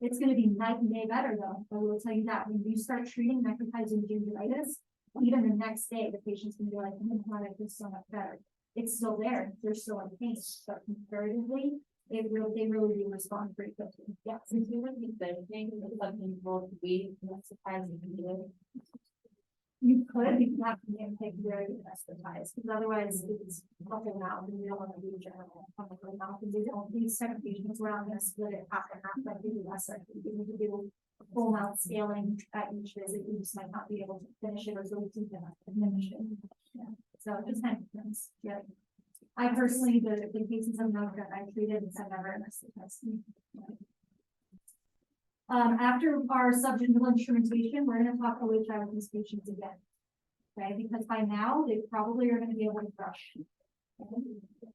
It's gonna be night and day better though, I will tell you that, when you start treating necrotizing gingivitis, even the next day, the patient's gonna be like, oh my God, I feel so much better. It's still there, they're still in pain, but comparatively, they really do respond pretty quickly. Yeah. Since we would be finishing the sublingual week, that's surprising to me. You could, you have to take very anesthetized, because otherwise it's popping out, and you don't want to do general pumping out, and these type of patients, we're not gonna split it half and half, like we do less, like we need to do a full mouth scaling at each visit, you just might not be able to finish it or go deep enough to finish it. Yeah, so it just kind of depends, yeah. I personally, the cases of known that I treated, I've never anesthetized. After our subgingival instrumentation, we're gonna talk OHI with these patients again. Okay, because by now, they probably are gonna be able to brush. Okay?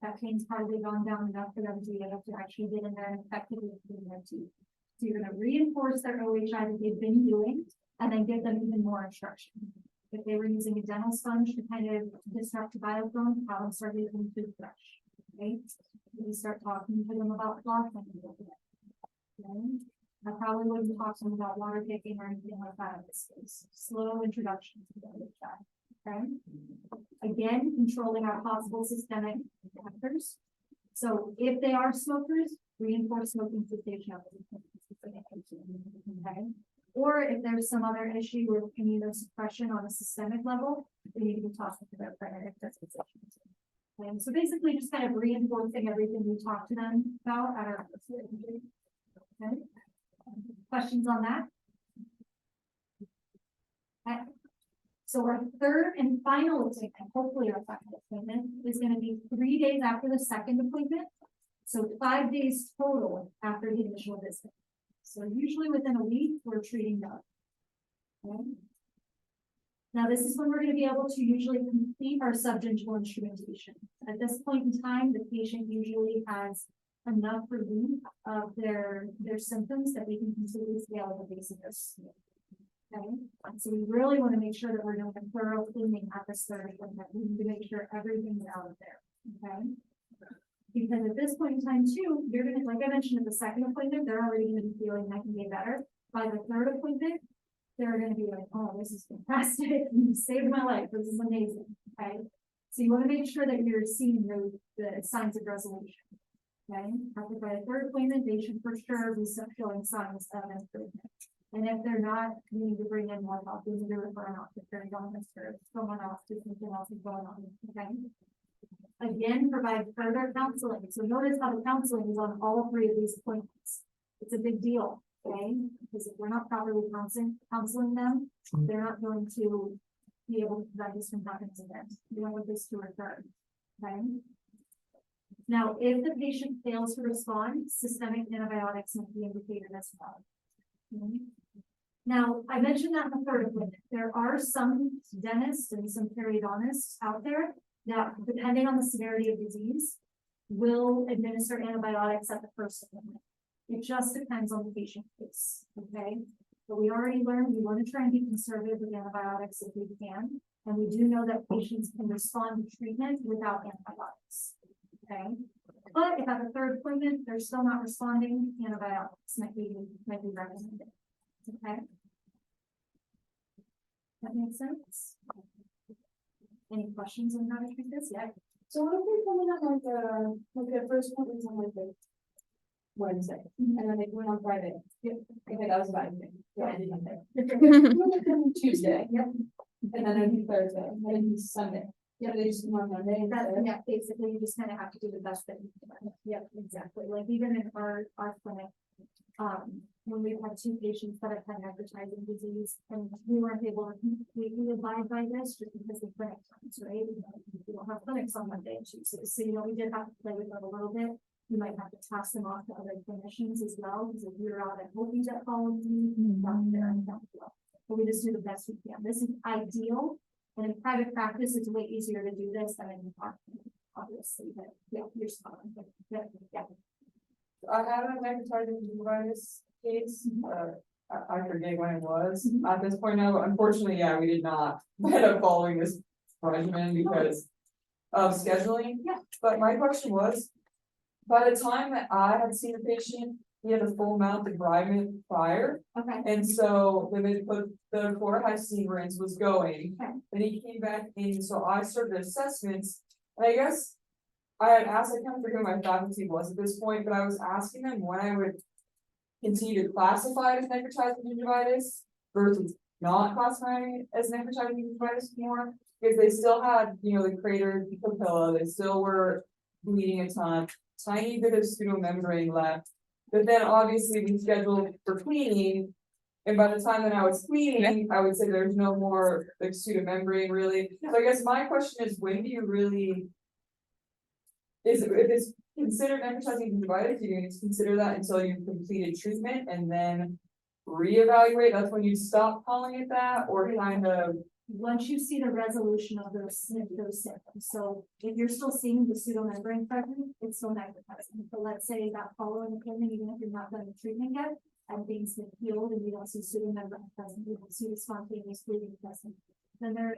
That pain's probably gone down enough for them to be able to actually get in there and effectively clean their teeth. So you're gonna reinforce their OHI that they've been doing, and then give them even more instruction. If they were using a dental sponge to kind of disrupt the biofilm, have them start using a toothbrush. Okay, we start talking to them about flossing. Okay? I probably wouldn't talk to them about water picking or anything like that in this case. Slow introduction to the OHI. Okay. Again, controlling our possible systemic factors. So if they are smokers, reinforce smoking cessation. Okay. Or if there's some other issue with immunosuppression on a systemic level, they need to be talking to their primary care physician. And so basically just kind of reinforcing everything we talked to them about at our okay. Questions on that? Okay. So our third and final appointment, hopefully our final appointment, is going to be 3 days after the second appointment. So 5 days total after the initial visit. So usually within a week, we're treating them. Okay. Now this is when we're going to be able to usually complete our subgingival instrumentation. At this point in time, the patient usually has enough relief of their symptoms that we can completely scale the base of this. Okay, so we really want to make sure that we're doing a thorough cleaning at this third appointment. We need to make sure everything's out of there. Okay, because at this point in time too, you're gonna, like I mentioned at the second appointment, they're already going to be feeling that can get better. By the third appointment, they're going to be like, oh, this is fantastic. You saved my life. This is amazing. Okay, so you want to make sure that you're seeing the signs of resolution. Okay, after by the third appointment, they should for sure be showing signs of improvement. And if they're not, we need to bring in more help. We need to refer them out to periodontists or someone else to something else is going on. Okay. Again, provide further counseling. So notice how the counseling is on all three of these appointments. It's a big deal. Okay, because if we're not properly counseling them, they're not going to be able to prevent this from happening again. We don't want this to recur. Okay. Now, if the patient fails to respond, systemic antibiotics might be indicated as well. Okay. Now, I mentioned that in the third appointment. There are some dentists and some periodontists out there that, depending on the severity of disease, will administer antibiotics at the first appointment. It just depends on the patient case, okay? But we already learned we want to try and be conservative with antibiotics if we can. And we do know that patients can respond to treatment without antibiotics. Okay, but if at the third appointment they're still not responding, antibiotics might be recommended. Okay, that makes sense. Any questions on how to treat this yet? So what if we're coming up like the first one is on like the Wednesday, and then they went on Friday. Yep. Okay, that was about it. Yeah, I didn't know. Tuesday. Yep. And then it'd be Thursday, and then it'd be Sunday. Yeah, they just come on Monday. Yeah, basically you just kind of have to do the best that you can. Yeah, exactly. Like even in our clinic, when we've had two patients that have had advertising disease, and we weren't able to completely abide by this just because of clinic times, right? We don't have clinics on Monday and Tuesdays, so we did have to play with it a little bit. You might have to pass them off to other clinicians as well, because if you're out at hoping that following you, not there and not well. But we just do the best we can. This is ideal, and in private practice, it's way easier to do this than in hospital, obviously, but yeah, you're spot on. But, yeah. I had a necrotic gingivitis case, I forget when it was, at this point now, unfortunately, yeah, we did not end up following this regimen because of scheduling. Yeah. But my question was, by the time that I had seen the patient, he had a full mouth debridement prior, Okay. and so then they put the chlorhexidine rinse was going. Okay. Then he came back in, so I started assessments, and I guess I had asked, I kind of forget who my faculty was at this point, but I was asking them when I would continue to classify it as necrotizing gingivitis versus not classifying it as necrotizing gingivitis more, because they still had, you know, the cratered papilla, they still were bleeding a ton, tiny bit of pseudomembrane left. But then obviously we scheduled for cleaning, and by the time that I was cleaning, I would say there's no more like pseudomembrane really. So I guess my question is, when do you really? If it's considered necrotizing gingivitis, you're going to consider that until you've completed treatment and then reevaluate, that's when you stop calling it that, or kind of. Once you see the resolution of those symptoms, so if you're still seeing the pseudomembrane present, it's still necrotizing. But let's say that following appointment, even if you're not done the treatment yet, and things get healed and you don't see pseudomembrane present, you don't see the spontaneous bleeding present, then they're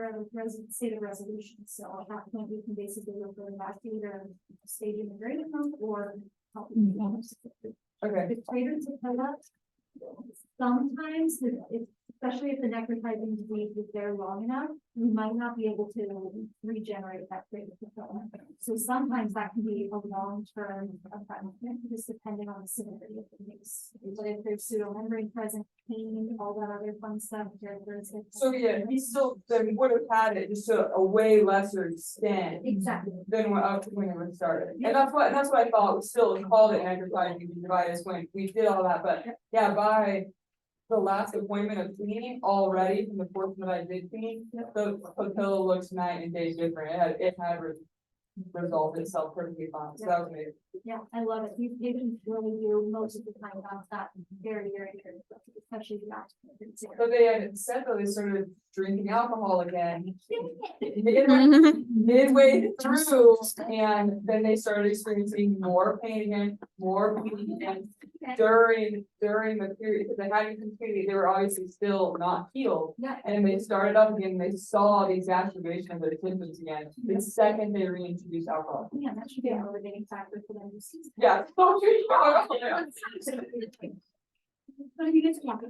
at a state of resolution. So at that point, you can basically go for the last either staging the gradient or Okay. the crater to fill up. Sometimes, especially if the necrotizing disease is there long enough, we might not be able to regenerate that crater to fill up. So sometimes that can be a long-term effect, just depending on the severity of the case. But if there's pseudomembrane present, pain, all that other fun stuff, So yeah, he still then would have had it just to a way lesser extent exactly. than when it was started. And that's what I thought, we still called it necrotizing gingivitis when we did all that, but yeah, by the last appointment of cleaning already from the portion that I did clean, the papilla looks night and day different. It had resolved itself perfectly fine. So that was amazing. Yeah, I love it. These patients really do most of the time bounce back very, very good, especially the oxygen. So they had said though, they started drinking alcohol again. Midway through, and then they started experiencing more pain again, more bleeding again. During the period, because they hadn't completely, they were obviously still not healed. Yeah. And they started up again, they saw the exacerbation of their symptoms again, the second they reintroduced alcohol. Yeah, that should be a motivating factor for them to see. Yeah. What do you guys want?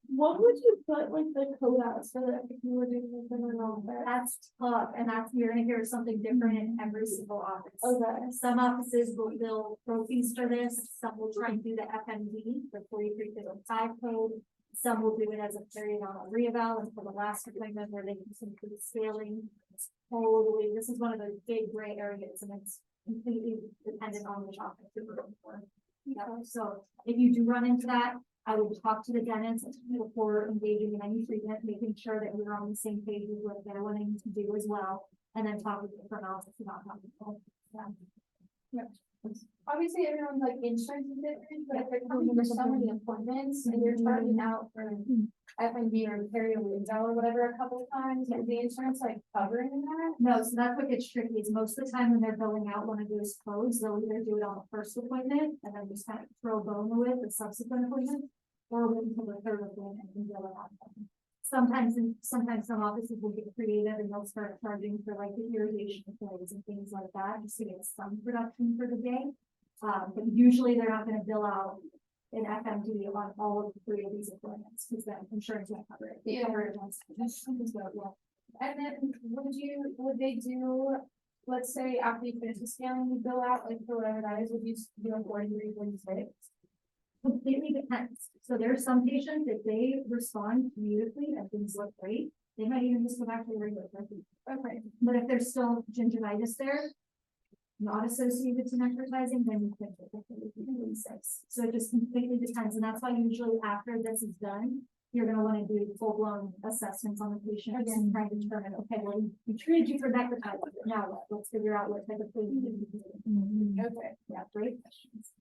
What would you put like the code out so that if you were doing something wrong there? That's tough, and you're gonna hear something different in every single office. Okay. Some offices will bill trophies for this, some will try and do the FMD, the 4355 code. Some will do it as a periodontal reeval until the last appointment where they can simply scaling. Totally, this is one of those big gray areas, and it's completely dependent on which office you're going for. You know, so if you do run into that, I would talk to the dentist before engaging in any treatment, making sure that we're on the same page with what they're wanting to do as well, and then talk with the front office about how to. Yeah. Obviously, everyone's like insurance is different, but if they're coming for so many appointments and you're charging out for FND or periodontal or whatever a couple of times, is the insurance like covering that? No, so that's what gets tricky is most of the time when they're billing out one of those codes, they'll either do it on the first appointment and then just kind of throw a bone with the subsequent appointment, or wait until the third appointment and bill it out. Sometimes some offices will get creative and they'll start charging for like the irrigation codes and things like that, just to get some production for the day. But usually they're not gonna bill out an FMD on all of the 3 of these appointments, because then insurance won't cover it. They cover it once. And then would they do, let's say after you finish the scaling, you bill out like for whatever that is, would you do a 43, 46? Completely depends. So there are some patients, if they respond beautifully and things look great, they might even just go back to the regular therapy. Okay. But if there's still gingivitis there, not associated to necrotizing, then you can take it 6. So it just completely depends, and that's why usually after this is done, you're gonna wanna do full-blown assessments on the patient and try to determine, okay, well, we treated you for necrotizing, but now what? Let's figure out what type of thing you need to do. Okay, yeah, great questions.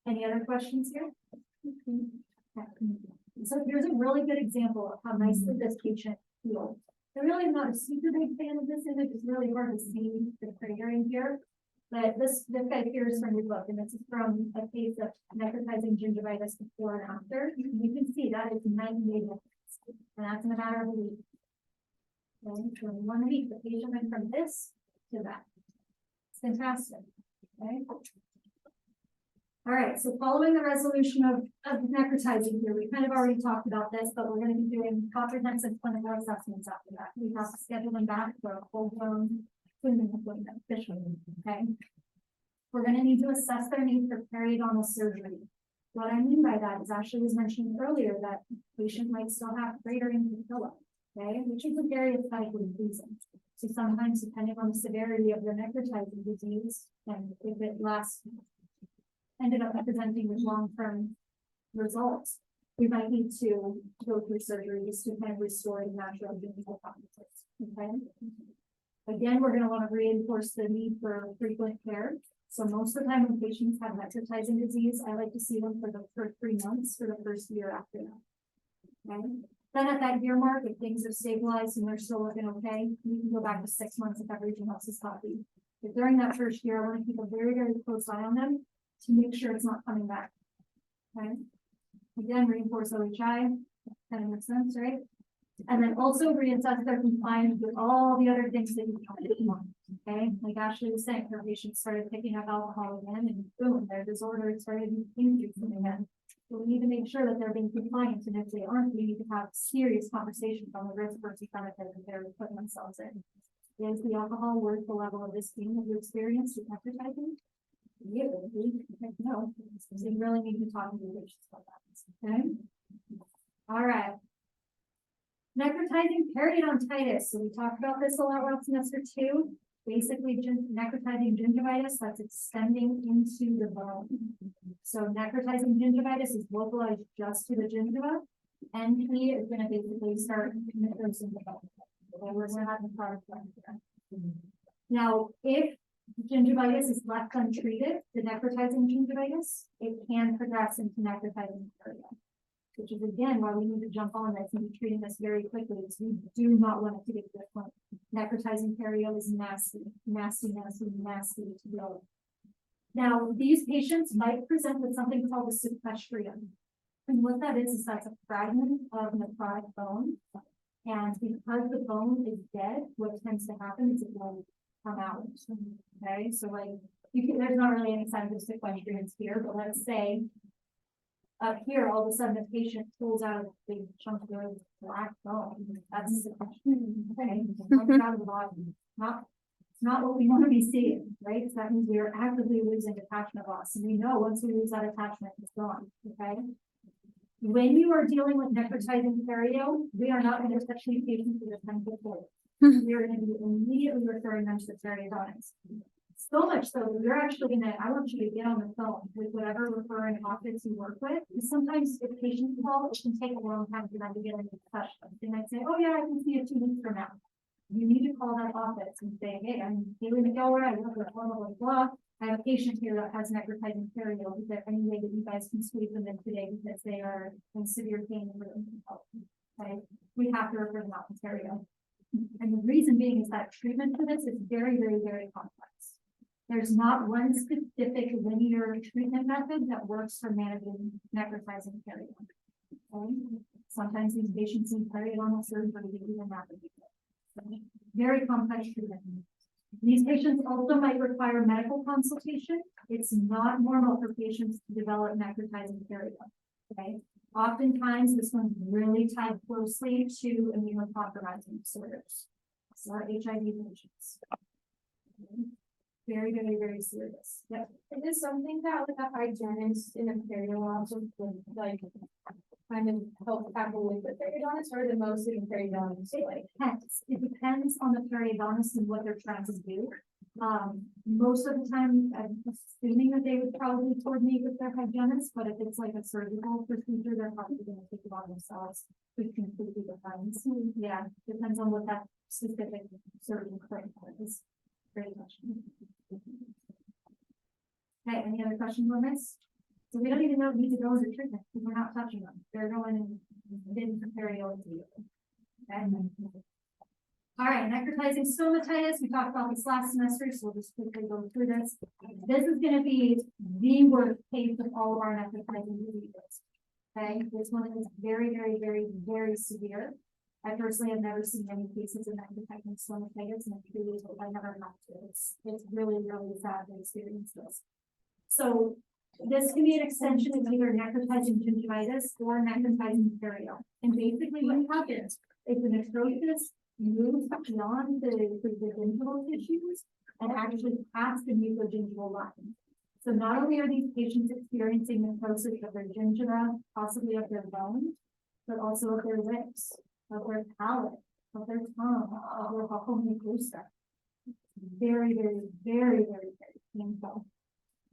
Any other questions here? So here's a really good example of how nicely this patient healed. I'm really not a super big fan of this image. It's really hard to see the crater in here. But this guy here is from your book, and this is from a case of necrotizing gingivitis before and after. You can see that is 90 days, and that's in a matter of a week. Okay, so in 1 week, the patient went from this to that. It's fantastic. Okay. All right, so following the resolution of necrotizing here, we kind of already talked about this, but we're going to be doing comprehensive clinical assessments after that. We have to schedule them back for a full-blown clinical appointment officially, okay? We're going to need to assess their need for periodontal surgery. What I mean by that is actually was mentioned earlier that patient might still have greater infertility, okay? Which is a very likely reason. So sometimes depending on the severity of the necrotizing disease and if it ended up presenting with long-term results, we might need to go through surgery just to kind of restore the natural gingival properties. Okay. Again, we're going to want to reinforce the need for frequent care. So most of the time when patients have necrotizing disease, I like to see them for the first 3 months for the first year after that. Okay. Then at that year mark, if things have stabilized and they're still looking okay, you can go back to 6 months if everything else is healthy. But during that first year, I want to keep a very, very close eye on them to make sure it's not coming back. Okay. Again, reinforce OHI, kind of makes sense, right? And then also reassess their compliance with all the other things that you want. Okay, like Ashley was saying, her patient started picking up alcohol again, and boom, their disorder started increasing again. So we need to make sure that they're being compliant, and if they aren't, we need to have serious conversations on the risk versus benefit that they're putting themselves in. Is the alcohol worth the level of esteem that you experienced with advertising? Yeah, no, so you really need to talk to your patients about that. Okay. All right. Necrotizing periodontitis. So we talked about this a lot last semester too. Basically, necrotizing gingivitis that's extending into the bone. So necrotizing gingivitis is localized just to the gingiva. NP is going to basically start necrotizing the bone. Okay, we're going to have the product here. Now, if gingivitis is left untreated, the necrotizing gingivitis, it can progress into necrotizing periodontitis, which is again why we need to jump on this and be treating this very quickly, because we do not want it to get to this point. Necrotizing periodontitis is nasty, nasty, nasty, nasty to deal with. Now, these patients might present with something called a sequestrium. And what that is that's a fragment of necrotic bone. And because the bone is dead, what tends to happen is it will come out. Okay, so like there's not really any signs of sequestriums here, but let's say up here, all of a sudden the patient pulls out a big chunk of black bone. That's a sequestrium. Okay, comes out of the body. It's not what we want to be seeing, right? So that means we are actively losing attachment loss, and we know once we lose that attachment, it's gone. Okay. When you are dealing with necrotizing perio, we are not going to touch these patients with a 10-foot pole. We are going to be immediately referring them to the periodontist. So much so that you're actually going to, I want you to get on the phone with whatever referring office you work with. And sometimes if patients call, it can take a long time for them to get into discussion. They might say, oh yeah, I can see it 2 weeks from now. You need to call that office and say, hey, I'm Haley McElroy, I work with blah, blah, blah, blah. I have a patient here that has necrotizing perio. Is there any way that you guys can squeeze them in today because they are in severe pain and really need help? Okay, we have to refer them out to perio. And the reason being is that treatment for this is very, very, very complex. There's not one specific linear treatment method that works for managing necrotizing perio. Okay? Sometimes these patients need periodontal surgery to even navigate it. Very complex treatment. These patients also might require medical consultation. It's not normal for patients to develop necrotizing perio. Okay. Oftentimes, this one's really tied closely to immunocompromising disorders. So our HIV patients. Okay. Very, very, very serious. Yep. Is this something that like a hygienist in a perio office would like kind of help tackle with the periodontist, or the mostly the periodontist? It depends on the periodontist and what they're trying to do. Most of the time, I'm assuming that they would probably coordinate with their hygienist, but if it's like a surgical procedure, they're probably gonna take it on themselves. Which completely depends. Yeah, depends on what that specific surgeon criteria is. Great question. Okay, any other questions on this? So we don't even need to go into treatment, because we're not touching them. They're going in, didn't prepare you. Okay. All right, necrotizing stomatitis, we talked about this last semester, so we'll just quickly go through this. This is gonna be the worst case of all of our necrotizing diseases. Okay, this one is very, very, very, very severe. I personally have never seen any cases of necrotizing stomatitis, and I truly hope I never have to. It's really, really sad to experience this. So this can be an extension of either necrotizing gingivitis or necrotizing perio. And basically what happens is the necrosis moves beyond the gingival tissues and actually past the mucogingival line. So not only are these patients experiencing necrosis of their gingiva, possibly of their bones, but also of their lips, of their palate, of their tongue, of their buccal mucosa. Very, very, very, very, very painful.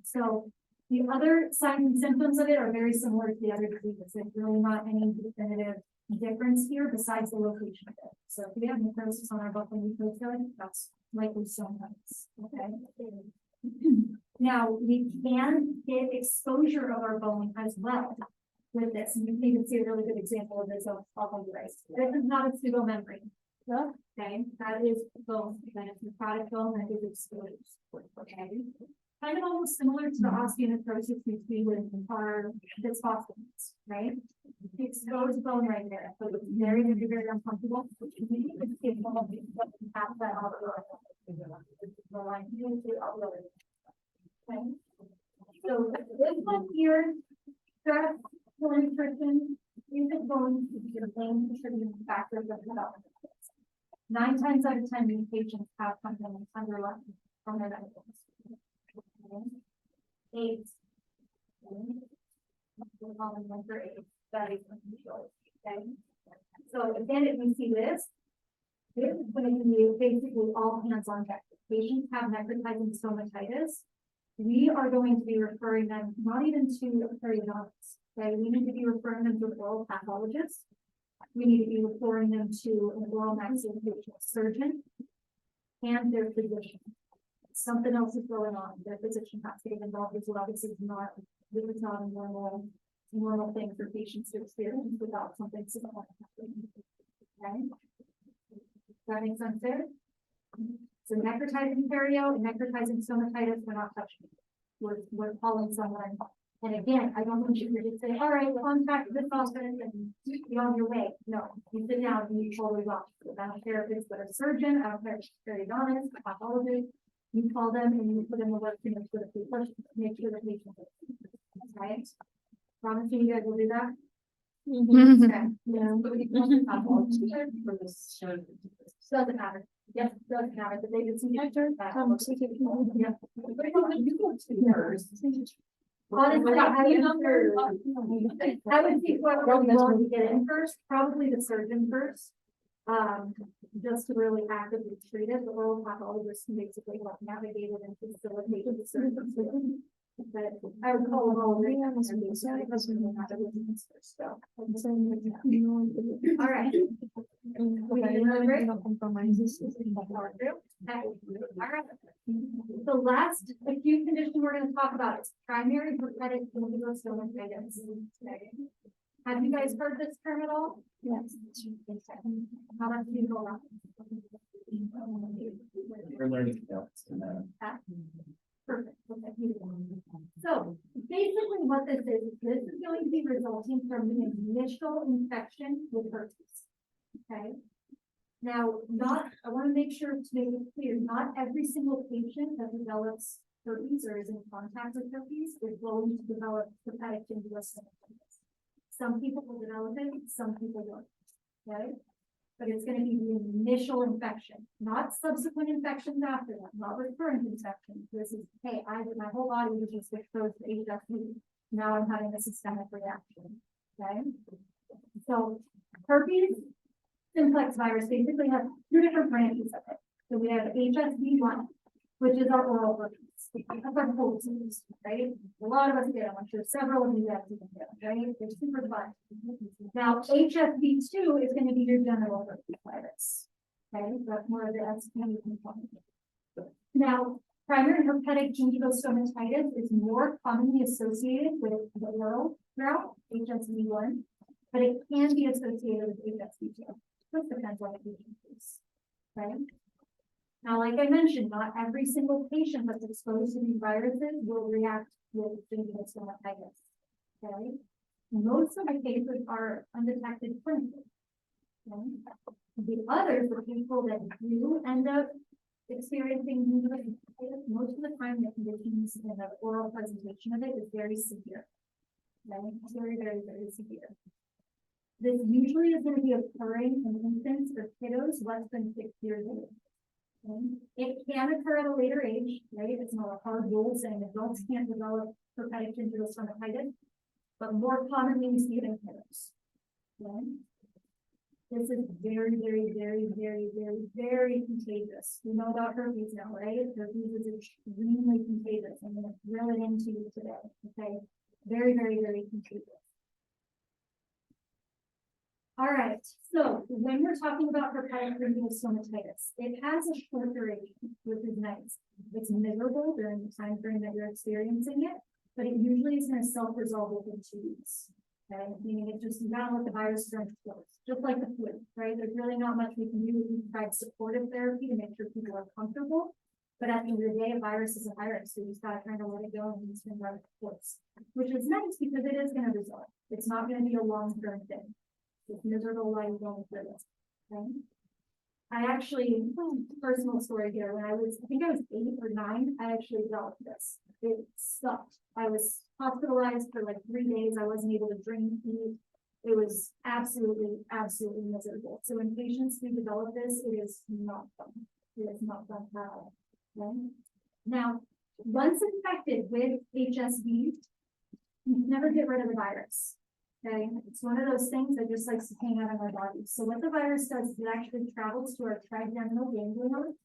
So the other signs and symptoms of it are very similar to the other diseases. There's really not any definitive difference here besides the location of it. So if we have necrosis on our buccal mucosa, that's likely stomatitis. Okay. Now we can get exposure of our bone as well with this. And you can even see a really good example of this on the right. This is not a pseudomembrane. Okay, that is bone. That is necrotic bone that is exposed. Okay. Kind of almost similar to the osteonecrosis we see with our bisphosphonates, right? The exposed bone right there, so it's very, very, very uncomfortable. Okay. So this one here, stress, nutrition, is going to be the main contributing factors of development. 9 times out of 10, these patients have something underlying from their medical history. 8. We're calling number 8. That is unusual. Okay. So again, if we see this is going to be basically all hands on deck. Patients have necrotizing stomatitis. We are going to be referring them not even to periodontists. Okay, we need to be referring them to an oral pathologist. We need to be referring them to an oral maxillofacial surgeon and their physician. Something else is going on. Their physician has to get involved as well. This is not a normal thing for patients to experience without something similar happening. Okay, does that make sense there? So necrotizing perio and necrotizing stomatitis, we're not touching it. We're calling someone. And again, I don't want you to just say, all right, contact this office and be on your way. No, you sit down and you totally watch. I don't care if it's a surgeon, I don't care if it's a periodontist, a pathologist. You call them and you put in the work to make sure that the patient is right. Promise you guys will do that. Okay. Yeah. For this show. Doesn't matter. Yes, doesn't matter. But they just need to turn that. Yeah. Honestly, I would see whoever would want to get in first, probably the surgeon first. Just to really actively treat it, the oral pathologist can basically help navigate it and facilitate the surgeon. But I would call them all. All right. The last acute condition we're going to talk about is primary herpetic stomatitis. Have you guys heard this term at all? Yes. How much do you know about it? We're learning. Perfect. Okay. So basically what this is going to be resulting from the initial infection with herpes. Okay. Now, I want to make sure to make it clear, not every single patient that develops herpes or is in contact with herpes is going to develop herpetic gingivitis. Some people will develop it, some people won't. Okay. But it's going to be the initial infection, not subsequent infections after that, not recurrent infections. This is, hey, my whole body was just exposed to HSV. Now I'm having a systemic reaction. Okay. So herpes simplex virus basically has 2 different branches of it. So we have HSV1, which is our oral herpes. That's our cold sores, right? A lot of us get them, I'm sure several of you guys even get them, right? They're super fun. Now, HSV2 is gonna be your genital herpes virus. Okay, that's more of the STD component. Now, primary herpetic gingival stomatitis is more commonly associated with the oral route, HSV1, but it can be associated with HSV2. Just depends on the patient case. Okay. Now, like I mentioned, not every single patient that's exposed to these viruses will react with gingival stomatitis. Okay. Most of the cases are undetected clinically. Okay. The others, the people that do end up experiencing gingival stomatitis, most of the time the conditions and the oral presentation of it is very severe. Okay. Very, very, very severe. This usually is going to be occurring in infants or kiddos less than 6 years old. Okay. It can occur at a later age, right? It's not a hard rule saying adults can't develop herpetic gingival stomatitis, but more commonly we see it in kiddos. Okay. This is very, very, very, very, very, very contagious. We know about herpes now, right? Herpes is extremely contagious. I'm going to drill it into you today. Okay. Very, very, very contagious. All right, so when we're talking about herpetic gingival stomatitis, it has a short duration, which is nice. It's miserable during the time frame that you're experiencing it, but it usually is going to self-resolve within 2 weeks. Okay, meaning it just, you gotta let the virus turn its course, just like the flu, right? There's really not much we can do. We can provide supportive therapy to make sure people are comfortable, but at the end of the day, a virus is a virus, so you just gotta kind of let it go and it's going to run its course, which is nice because it is going to resolve. It's not going to be a long-term thing. It's miserable while you're going through this. Okay? I actually, personal story here, when I think I was 8 or 9, I actually developed this. It sucked. I was hospitalized for like 3 days. I wasn't able to drink, eat. It was absolutely, absolutely miserable. So when patients do develop this, it is not fun. It is not fun at all. Okay? Now, once infected with HSV, you can never get rid of the virus. Okay, it's one of those things that just likes to hang out in our bodies. So what the virus does is it actually travels to our trigeminal ganglion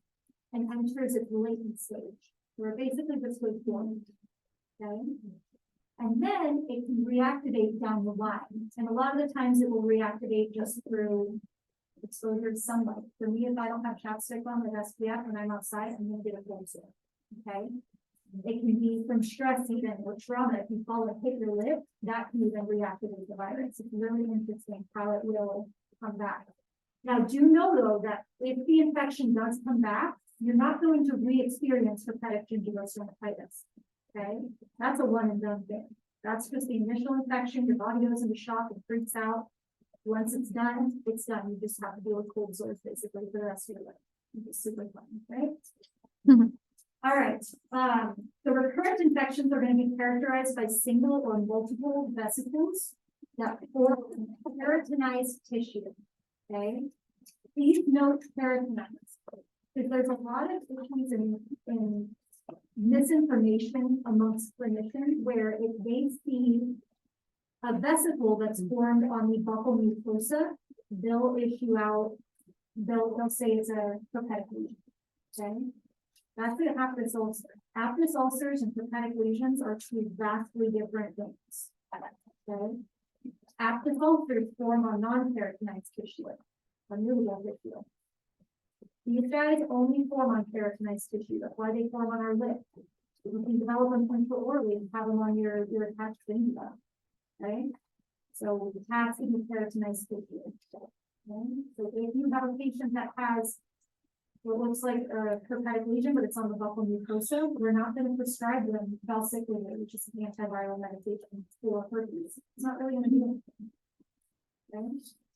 and enters its latent stage, where it basically just goes dormant. Okay, and then it can reactivate down the line. And a lot of the times it will reactivate just through exposure to sunlight. For me, if I don't have chapstick on with SPF when I'm outside, I'm going to get a cold sore. Okay. It can be from stress even or trauma. If you fall and hit your lip, that can even reactivate the virus. It's really interesting how it will come back. Now, do know though that if the infection does come back, you're not going to re-experience herpetic gingival stomatitis. Okay, that's a one and done thing. That's just the initial infection. Your body goes into shock and freaks out. Once it's done, it's done. You just have to deal with cold sores basically for the rest of your life. It's super fun, right? All right, the recurrent infections are going to be characterized by single or multiple vesicles that form keratinized tissue, okay? Please note keratinized, because there's a lot of issues in misinformation amongst clinicians where if they see a vesicle that's formed on the buccal mucosa, they'll issue out, they'll say it's a herpetic lesion, okay? That's the aptus ulcer. Aptus ulcers and herpetic lesions are two vastly different things. Okay? Aptus ulcers form on non-keratinized tissue, removable tissue. These guys only form on keratinized tissue. That's why they form on our lip. You can develop them intraorally and have them on your attached fingula. Okay? So the task is keratinized tissue. Okay? So if you have a patient that has what looks like a herpetic lesion, but it's on the buccal mucosa, we're not going to prescribe them valsiclovir, which is an antiviral medication for herpes. It's not really going to do anything. Okay?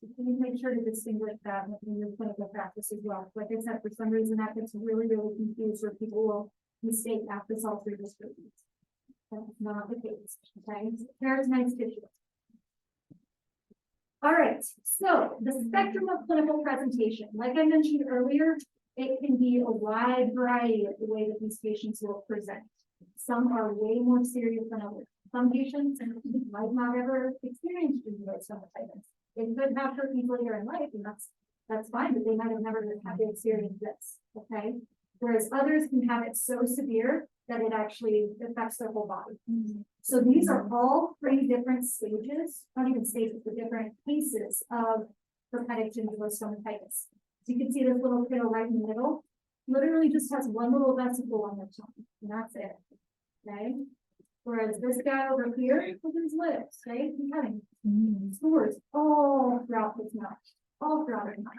So please make sure to distinguish that in your clinical practice as well. Like I said, for some reason that gets really, really confused where people will mistake aptus ulcer with herpes. That's not the case. Okay? Keratinized tissue. All right, so the spectrum of clinical presentation, like I mentioned earlier, it can be a wide variety of the way that these patients will present. Some are way more serious than others. Some patients might not ever experience gingival stomatitis. They could have herpes later in life, and that's fine, but they might have never had to experience this. Okay. Whereas others can have it so severe that it actually affects their whole body. So these are all 3 different stages, not even stages, but different cases of herpetic gingival stomatitis. So you can see this little kiddo right in the middle, literally just has one little vesicle on their tongue, and that's it. Okay? Whereas this guy over here, look at his lips, right? He's having sores all throughout his mouth, all throughout his mouth.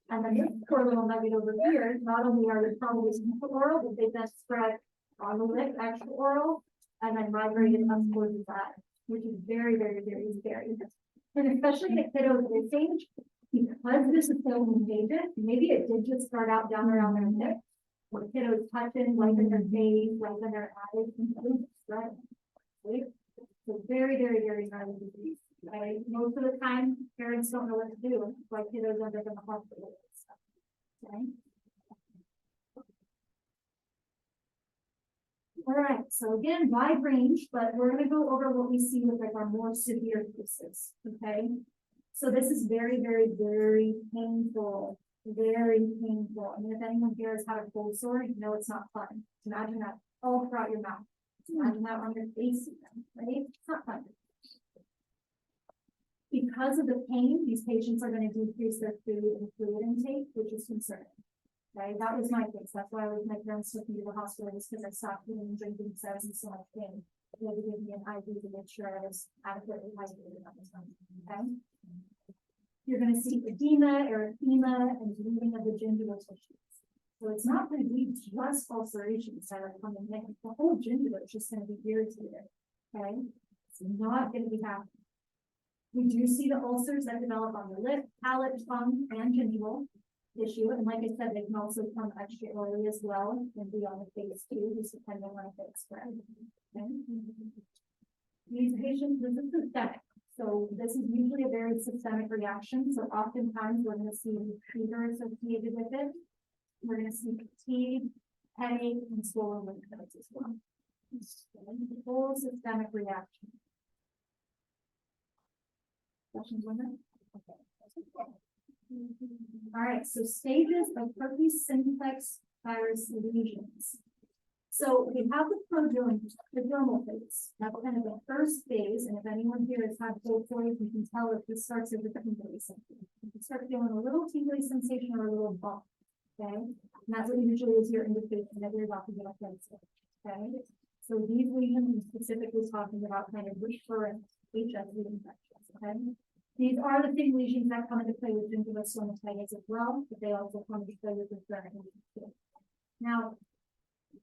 And then this poor little nugget over here, not only are they probably oral, but they then spread on the lip, actual oral, and then migrated up towards that, which is very, very, very scary. And especially the kiddos this age, because this is so contagious, maybe it did just start out down around their neck, or kiddos touching, like in their face, like in their eyes, and really spread. Right? So very, very, very gnarly disease. Right? Most of the time, parents don't know what to do, like kiddos end up in the hospital. Okay. All right, so again, wide range, but we're gonna go over what we see with like our more severe cases, okay? So this is very, very, very painful, very painful. I mean, if anyone here has had a cold sore, you know it's not fun. Imagine that all throughout your mouth. Imagine that on your face even, right? It's not fun. Because of the pain, these patients are gonna decrease their food and fluid intake, which is concerning. Okay, that was my case. That's why my parents took me to the hospital, was because I stopped eating and drinking because I was in so much pain. They had to give me an IV to make sure I was adequately hydrated at the time. Okay. You're going to see edema, erythema, and bleeding of the gingival tissues. So it's not going to be just ulcerations that are coming in. The whole gingiva is just going to be irritated. Okay. It's not going to be happening. We do see the ulcers that develop on the lip, palate, tongue, and gingival tissue, and like I said, they can also come extra early as well and be on the face too, just depending on if it's spread. Okay. These patients, this is systemic, so this is usually a very systemic reaction. So oftentimes we're going to see fever associated with it. We're going to see fatigue, headache, and swollen lymph nodes as well. The whole systemic reaction. Questions on that? Okay. All right, so stages of herpes simplex virus lesions. So we have the prodromal phase. That's kind of the first phase, and if anyone here has had cold sores, you can tell if this starts as a tingly sensation. You can start feeling a little tingly sensation or a little bump. Okay, and that's what usually is your indication that you're about to get a cold sore. Okay, so these lesions are specifically talking about kind of recurrent HSV infections. Okay. These are the same lesions that come into play with gingival stomatitis as well, but they also come into play with recurrent lesions. Now,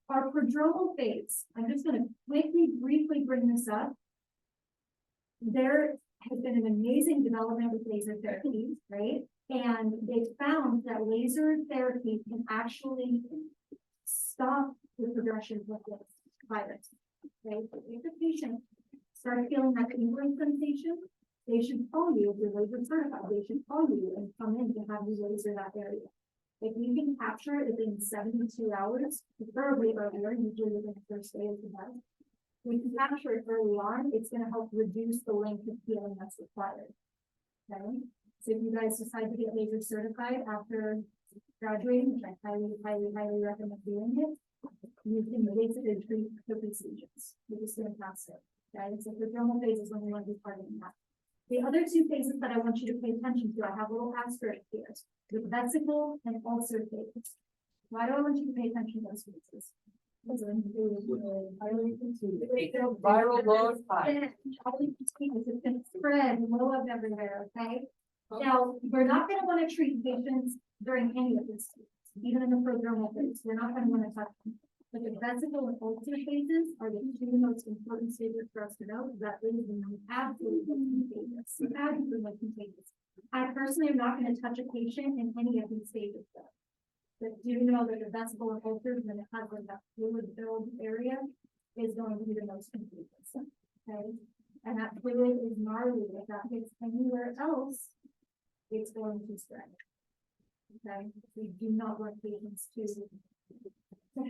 our prodromal phase, I'm just going to briefly bring this up. There has been an amazing development with laser therapy, right? And they found that laser therapy can actually stop the progression of this virus. Okay, so if the patient starts feeling that tingling sensation, they should call you if you're laser certified. They should call you and come in to have you laser that area. If you can capture it within 72 hours, preferably earlier, usually within the first day of the month, we can capture it early on. It's going to help reduce the length of healing that's required. Okay, so if you guys decide to get laser certified after graduating, which I highly, highly, highly recommend doing it, you can basically treat herpes lesions, which is fantastic. Okay, so the prodromal phase is when we want to be targeting that. The other 2 phases that I want you to pay attention to, I have a little asterisk here, the vesicle and ulcer phase. Why do I want you to pay attention to those phases? Viral load high. It's been spread low up everywhere, okay? Now, we're not going to want to treat patients during any of this, even in the prodromal phase. We're not going to want to touch them. But the vesicle and ulcer phases are the 2 most important stages for us to know. That is absolutely contagious. Absolutely contagious. I personally am not going to touch a patient in any of these stages, though. But do know that the vesicle and ulcers, when it has like that fluid-filled area, is going to be the most contagious. Okay, and that fluid is gnarly. If that hits anywhere else, it's going to spread. Okay, we do not want patients to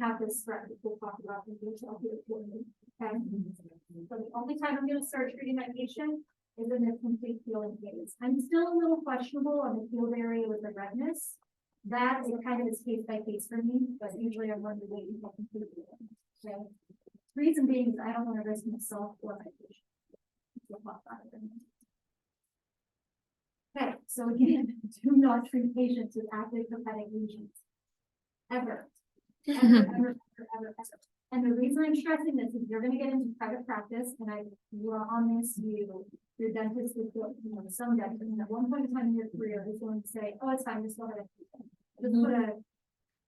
have this spread. We'll talk about in detail here. Okay. So the only time I'm going to start treating that patient is in the complete healing phase. I'm still a little questionable on the field area with the redness. That is kind of is case by case for me, but usually I'm going to wait until completely. Okay. Reason being is I don't want to risk myself or my patient. Okay, so again, do not treat patients with active hepatic lesions. Ever. Ever. And the reason I'm stressing this is you're gonna get into private practice, and you are on this, your dentist is, some dentist, at one point in time in your career, is going to say, oh, it's fine, just go ahead. Just put a,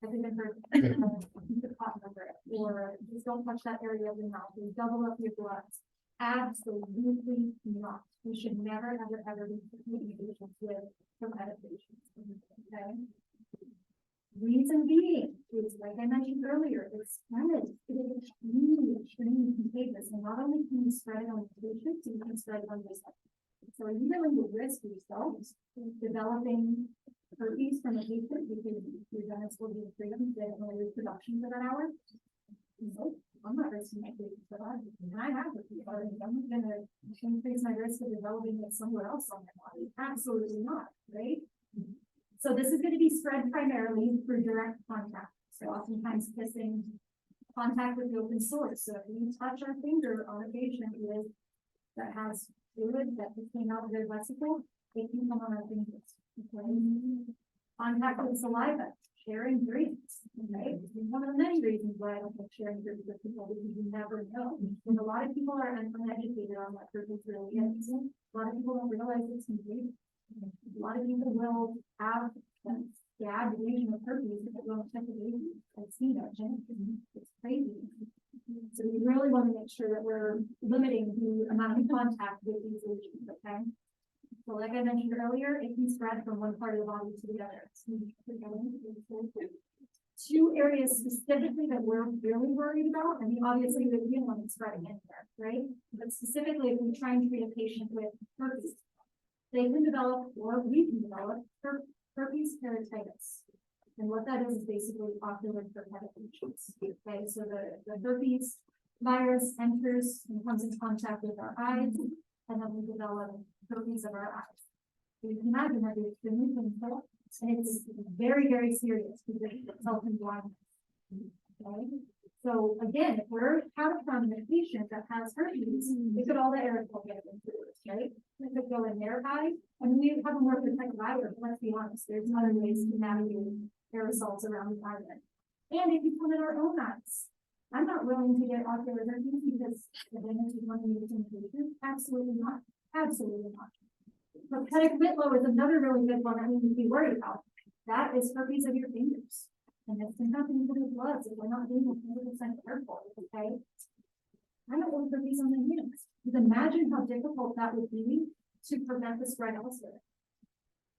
I think I've heard, the pot number, or just don't touch that area of your mouth, and double up your gloves. Absolutely not. We should never, ever be treating patients with hepatic lesions. Okay? Reason being is, like I mentioned earlier, it's spread. It is extremely contagious, and not only can you spread it on the patients, you can spread it on yourself. So are you willing to risk yourselves developing herpes from a patient because your dentist will be afraid of reproduction for that hour? Nope, I'm not risking my patients for that. And I have herpes already. I'm gonna increase my risk of developing it somewhere else on my body. Absolutely not, right? So this is going to be spread primarily through direct contact. So oftentimes kissing, contact with the open source. So if we touch our finger on a patient with that has fluid that came out of their vesicle, it can come on our fingers. Okay. Contact with saliva, sharing drinks. Okay. One of the many reasons why I don't like sharing drinks with people because you never know. And a lot of people are uneducated on what herpes really is. A lot of people don't realize it's contagious. A lot of people will have scab lesion of herpes if they don't check the baby. I've seen that. It's crazy. So we really want to make sure that we're limiting the amount of contact with these lesions, okay? So like I mentioned earlier, it can spread from one part of the body to the other. Two areas specifically that we're really worried about, I mean, obviously the real one is spreading in there, right? But specifically, if we try and treat a patient with herpes, they can develop, or we can develop, herpes keratitis. And what that is basically ocular herpetic lesions. Okay, so the herpes virus enters and comes in contact with our eyes, and then we develop herpes of our eyes. So you can imagine that it's extremely painful, and it's very, very serious because it results in blindness. Okay. So again, if we're out from a patient that has herpes, look at all the aerosol getting into it, right? It could go in their eye, and we have a more protective eye, but let's be honest, there's other ways to navigate aerosols around the eye. And if you put in our own eyes, I'm not willing to get ocular herpes because the damage is one of the patients. Absolutely not. Absolutely not. Herpetic whitlow is another really good one that we need to be worried about. That is herpes of your fingers. And this can happen even with gloves if we're not being 100% careful, okay? I don't want herpes on my hands. Because imagine how difficult that would be to prevent the spread elsewhere.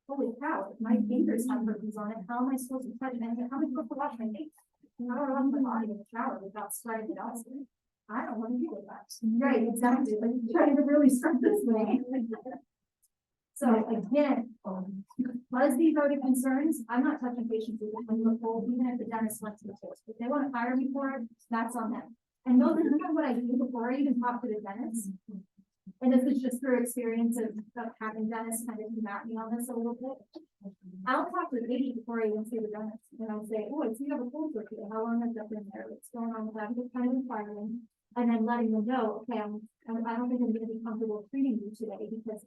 Holy cow, if my fingers have herpes on it, how am I supposed to touch it? How am I supposed to wash my face? I don't wash my body in the shower without spreading it elsewhere. I don't want to deal with that. Right, exactly. Like trying to really start this way. So again, because these are the concerns, I'm not touching patients with a cold, even if the dentist went to the course. If they want to fire me for it, that's on them. And those are what I do before I even talk to the dentist. And this is just through experience of having dentists kind of come at me on this a little bit. I'll talk to the patient before I even see the dentist. And I'll say, oh, I see you have a cold with you. How long has that been there? What's going on with that? Just kind of inquiring. And then letting them know, okay, I don't think I'm going to be comfortable treating you today because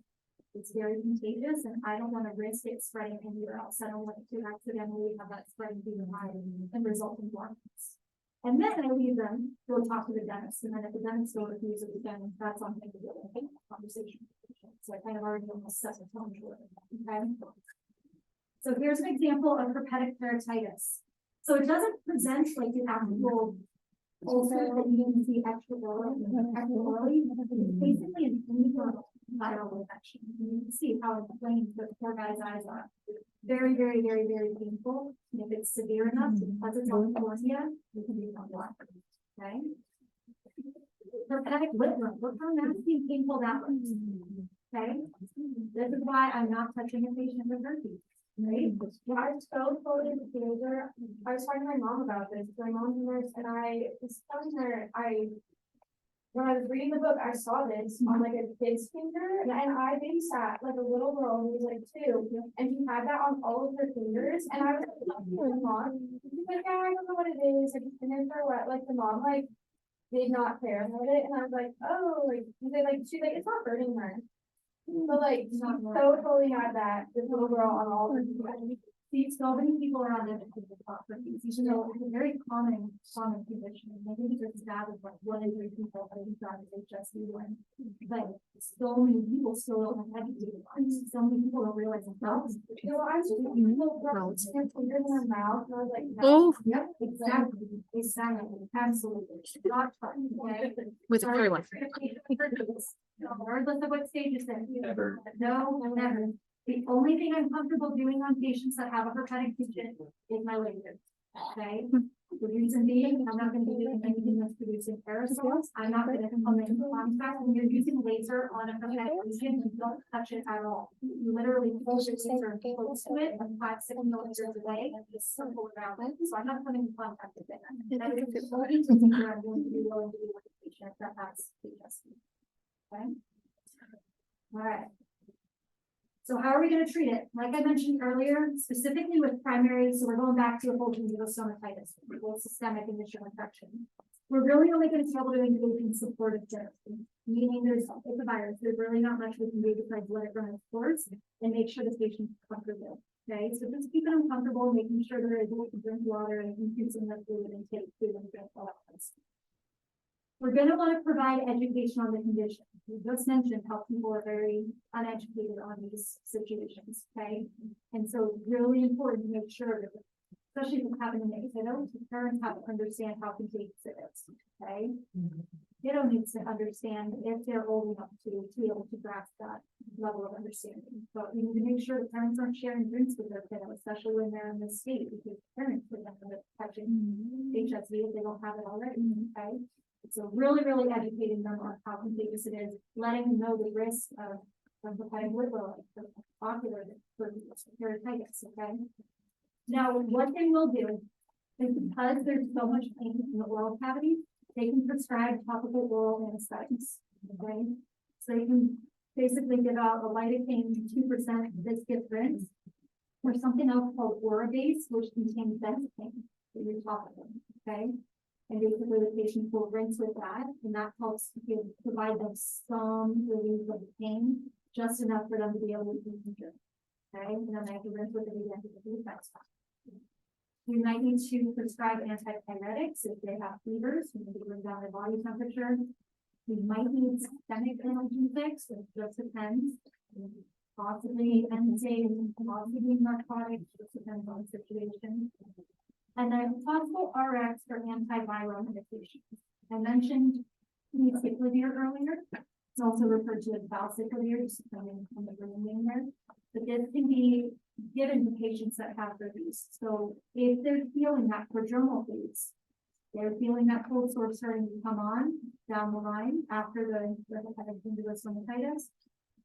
it's very contagious and I don't want to risk it spreading anywhere else. I don't want to accidentally have that spreading through the eye and result in blindness. And then I leave them, go talk to the dentist. And then if the dentist still refuses it again, that's on him to do a conversation. So I kind of already almost set the tone for it. Okay. So here's an example of herpetic keratitis. So it doesn't present like the actual ulcer that you can see extraorally. It's basically an internal viral infection. You can see how inflamed the poor guy's eyes are. Very, very, very, very painful. And if it's severe enough, because it's on cornea, you can become blind. Okay. Herpetic whitlow. Look how nasty and painful that looks. Okay. This is why I'm not touching a patient with herpes. Right? I was so totally confused. I was talking to my mom about this. My mom's a nurse, and I was telling her when I was reading the book, I saw this on like a kid's finger, and I babysat like a little girl who was like 2, and she had that on all of her fingers, and I was like, "What's going on?" She's like, "Yeah, I don't know what it is." And then for what, like the mom like did not care about it, and I was like, "Oh, like," she's like, "It's not hurting her." But like, so totally had that, this little girl on all of her fingers. See, so many people are on educated for these, even though it's a very common condition. I think it's just bad with like 1 in 3 people that have got HSV one. But so many people still don't have educated ones. So many people don't realize themselves. You know, I was just thinking about their fingers in their mouth, and I was like, Oh, Yep, exactly, absolutely. Not fun, okay? with Sorry, everyone. regardless of what stage it's in. Never. No, never. The only thing I'm comfortable doing on patients that have a herpetic condition is my laser, okay? The reason being, I'm not gonna be doing anything that's producing aerosols. I'm not gonna come in contact when you're using laser on a herpetic lesion, you don't touch it at all. You literally pull your laser close to it, 5-6 millimeters away, and just circle around it. So I'm not coming in contact with it. That is the only thing that I'm going to be willing to do with the patient that has HSV. Okay? All right. So how are we going to treat it? Like I mentioned earlier, specifically with primary, so we're going back to a whole stomatitis, systemic initial infection. We're really only going to be able to engage in supportive therapy, meaning it's a virus. There's really not much we can do besides let it run its course and make sure the patient's comfortable. Okay, so just keeping them comfortable, making sure they're able to drink water and increasing their fluid intake, food and drink allowance. We're going to want to provide education on the condition. We just mentioned how people are very uneducated on these situations, okay? And so it's really important to make sure that, especially if you have an kiddo, parents have to understand how contagious it is, okay? Kiddo needs to understand if they're old enough to be able to grasp that level of understanding. But we need to make sure the parents aren't sharing drinks with their kiddo, especially when they're in this state, because parents could end up catching HSV if they don't have it already, okay? So really, really educating them on how contagious it is, letting them know the risk of herpetic liver, like ocular periodontitis, okay? Now, one thing we'll do is because there's so much pain in the oral cavity, they can prescribe topical oral anesthetics, okay? So they can basically give out a lidocaine 2% viscous rinse, or something else called Orabase, which contains benzocaine that you're topical, okay? And basically the patient will rinse with that, and that helps to provide them some relief of the pain, just enough for them to be able to drink. Okay, and then they have to rinse with it again to get the effects. We might need to prescribe antipyretics if they have fevers, we need to bring down their body temperature. We might need systemic analgesics, it just depends. Possibly NSAIDs, possibly narcotics, just depends on the situation. And then possible RX for antiviral medications. I mentioned cyclovir earlier. It's also referred to as valcyclovir, just depending on the brand name there. But this can be given to patients that have rabies. So if they're feeling that prodromal phase, they're feeling that cold sore starting to come on down the line after the stomatitis,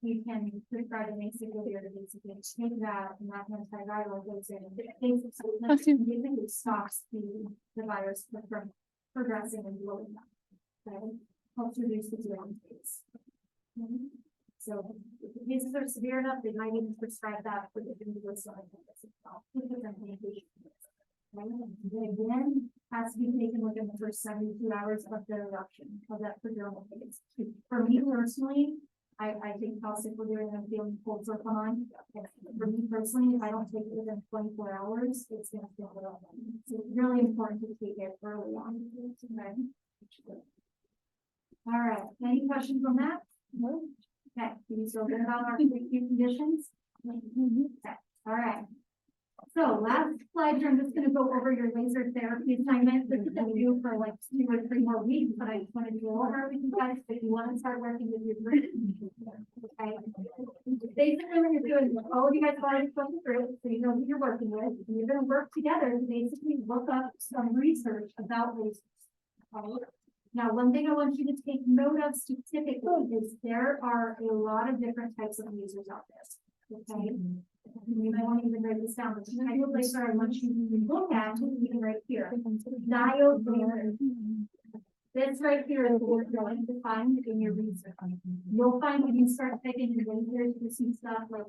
you can prescribe an acyclovir to basically take that and that antiviral goes in. It basically stops the virus from progressing and blowing up. Okay, helps reduce the growing phase. So if the cases are severe enough, they might even prescribe that for the stomatitis itself. And again, has to be taken within the first 72 hours of the eruption of that prodromal phase. For me personally, I take valcyclovir and I'm feeling cold sore come on. For me personally, if I don't take it within 24 hours, it's going to feel it up. So it's really important to take it early on. Okay. All right. Any questions on that? No. Okay. Can you feel good about our acute conditions? Okay. All right. So last slide here, I'm just going to go over your laser therapy assignment. This is going to do for like 2 or 3 more weeks, but I just wanted to go over with you guys if you want to start working with your group. Okay. Basically, what you're doing, all of you guys have already spoken through, so you know who you're working with. And you're going to work together to basically look up some research about lasers. Okay. Now, one thing I want you to take note of specifically is there are a lot of different types of lasers out there. Okay. You might want to even write this down, but the type of laser I want you to look at is even right here. Diode laser. This right here is what you're going to find in your research. You'll find when you start taking the lasers, you'll see stuff like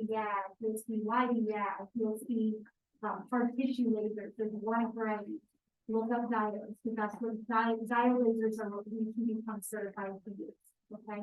yeah, you'll see YDF, you'll see hard tissue lasers, there's a wide variety. Look up diodes, because that's what diode lasers are what we can become certified to use, okay?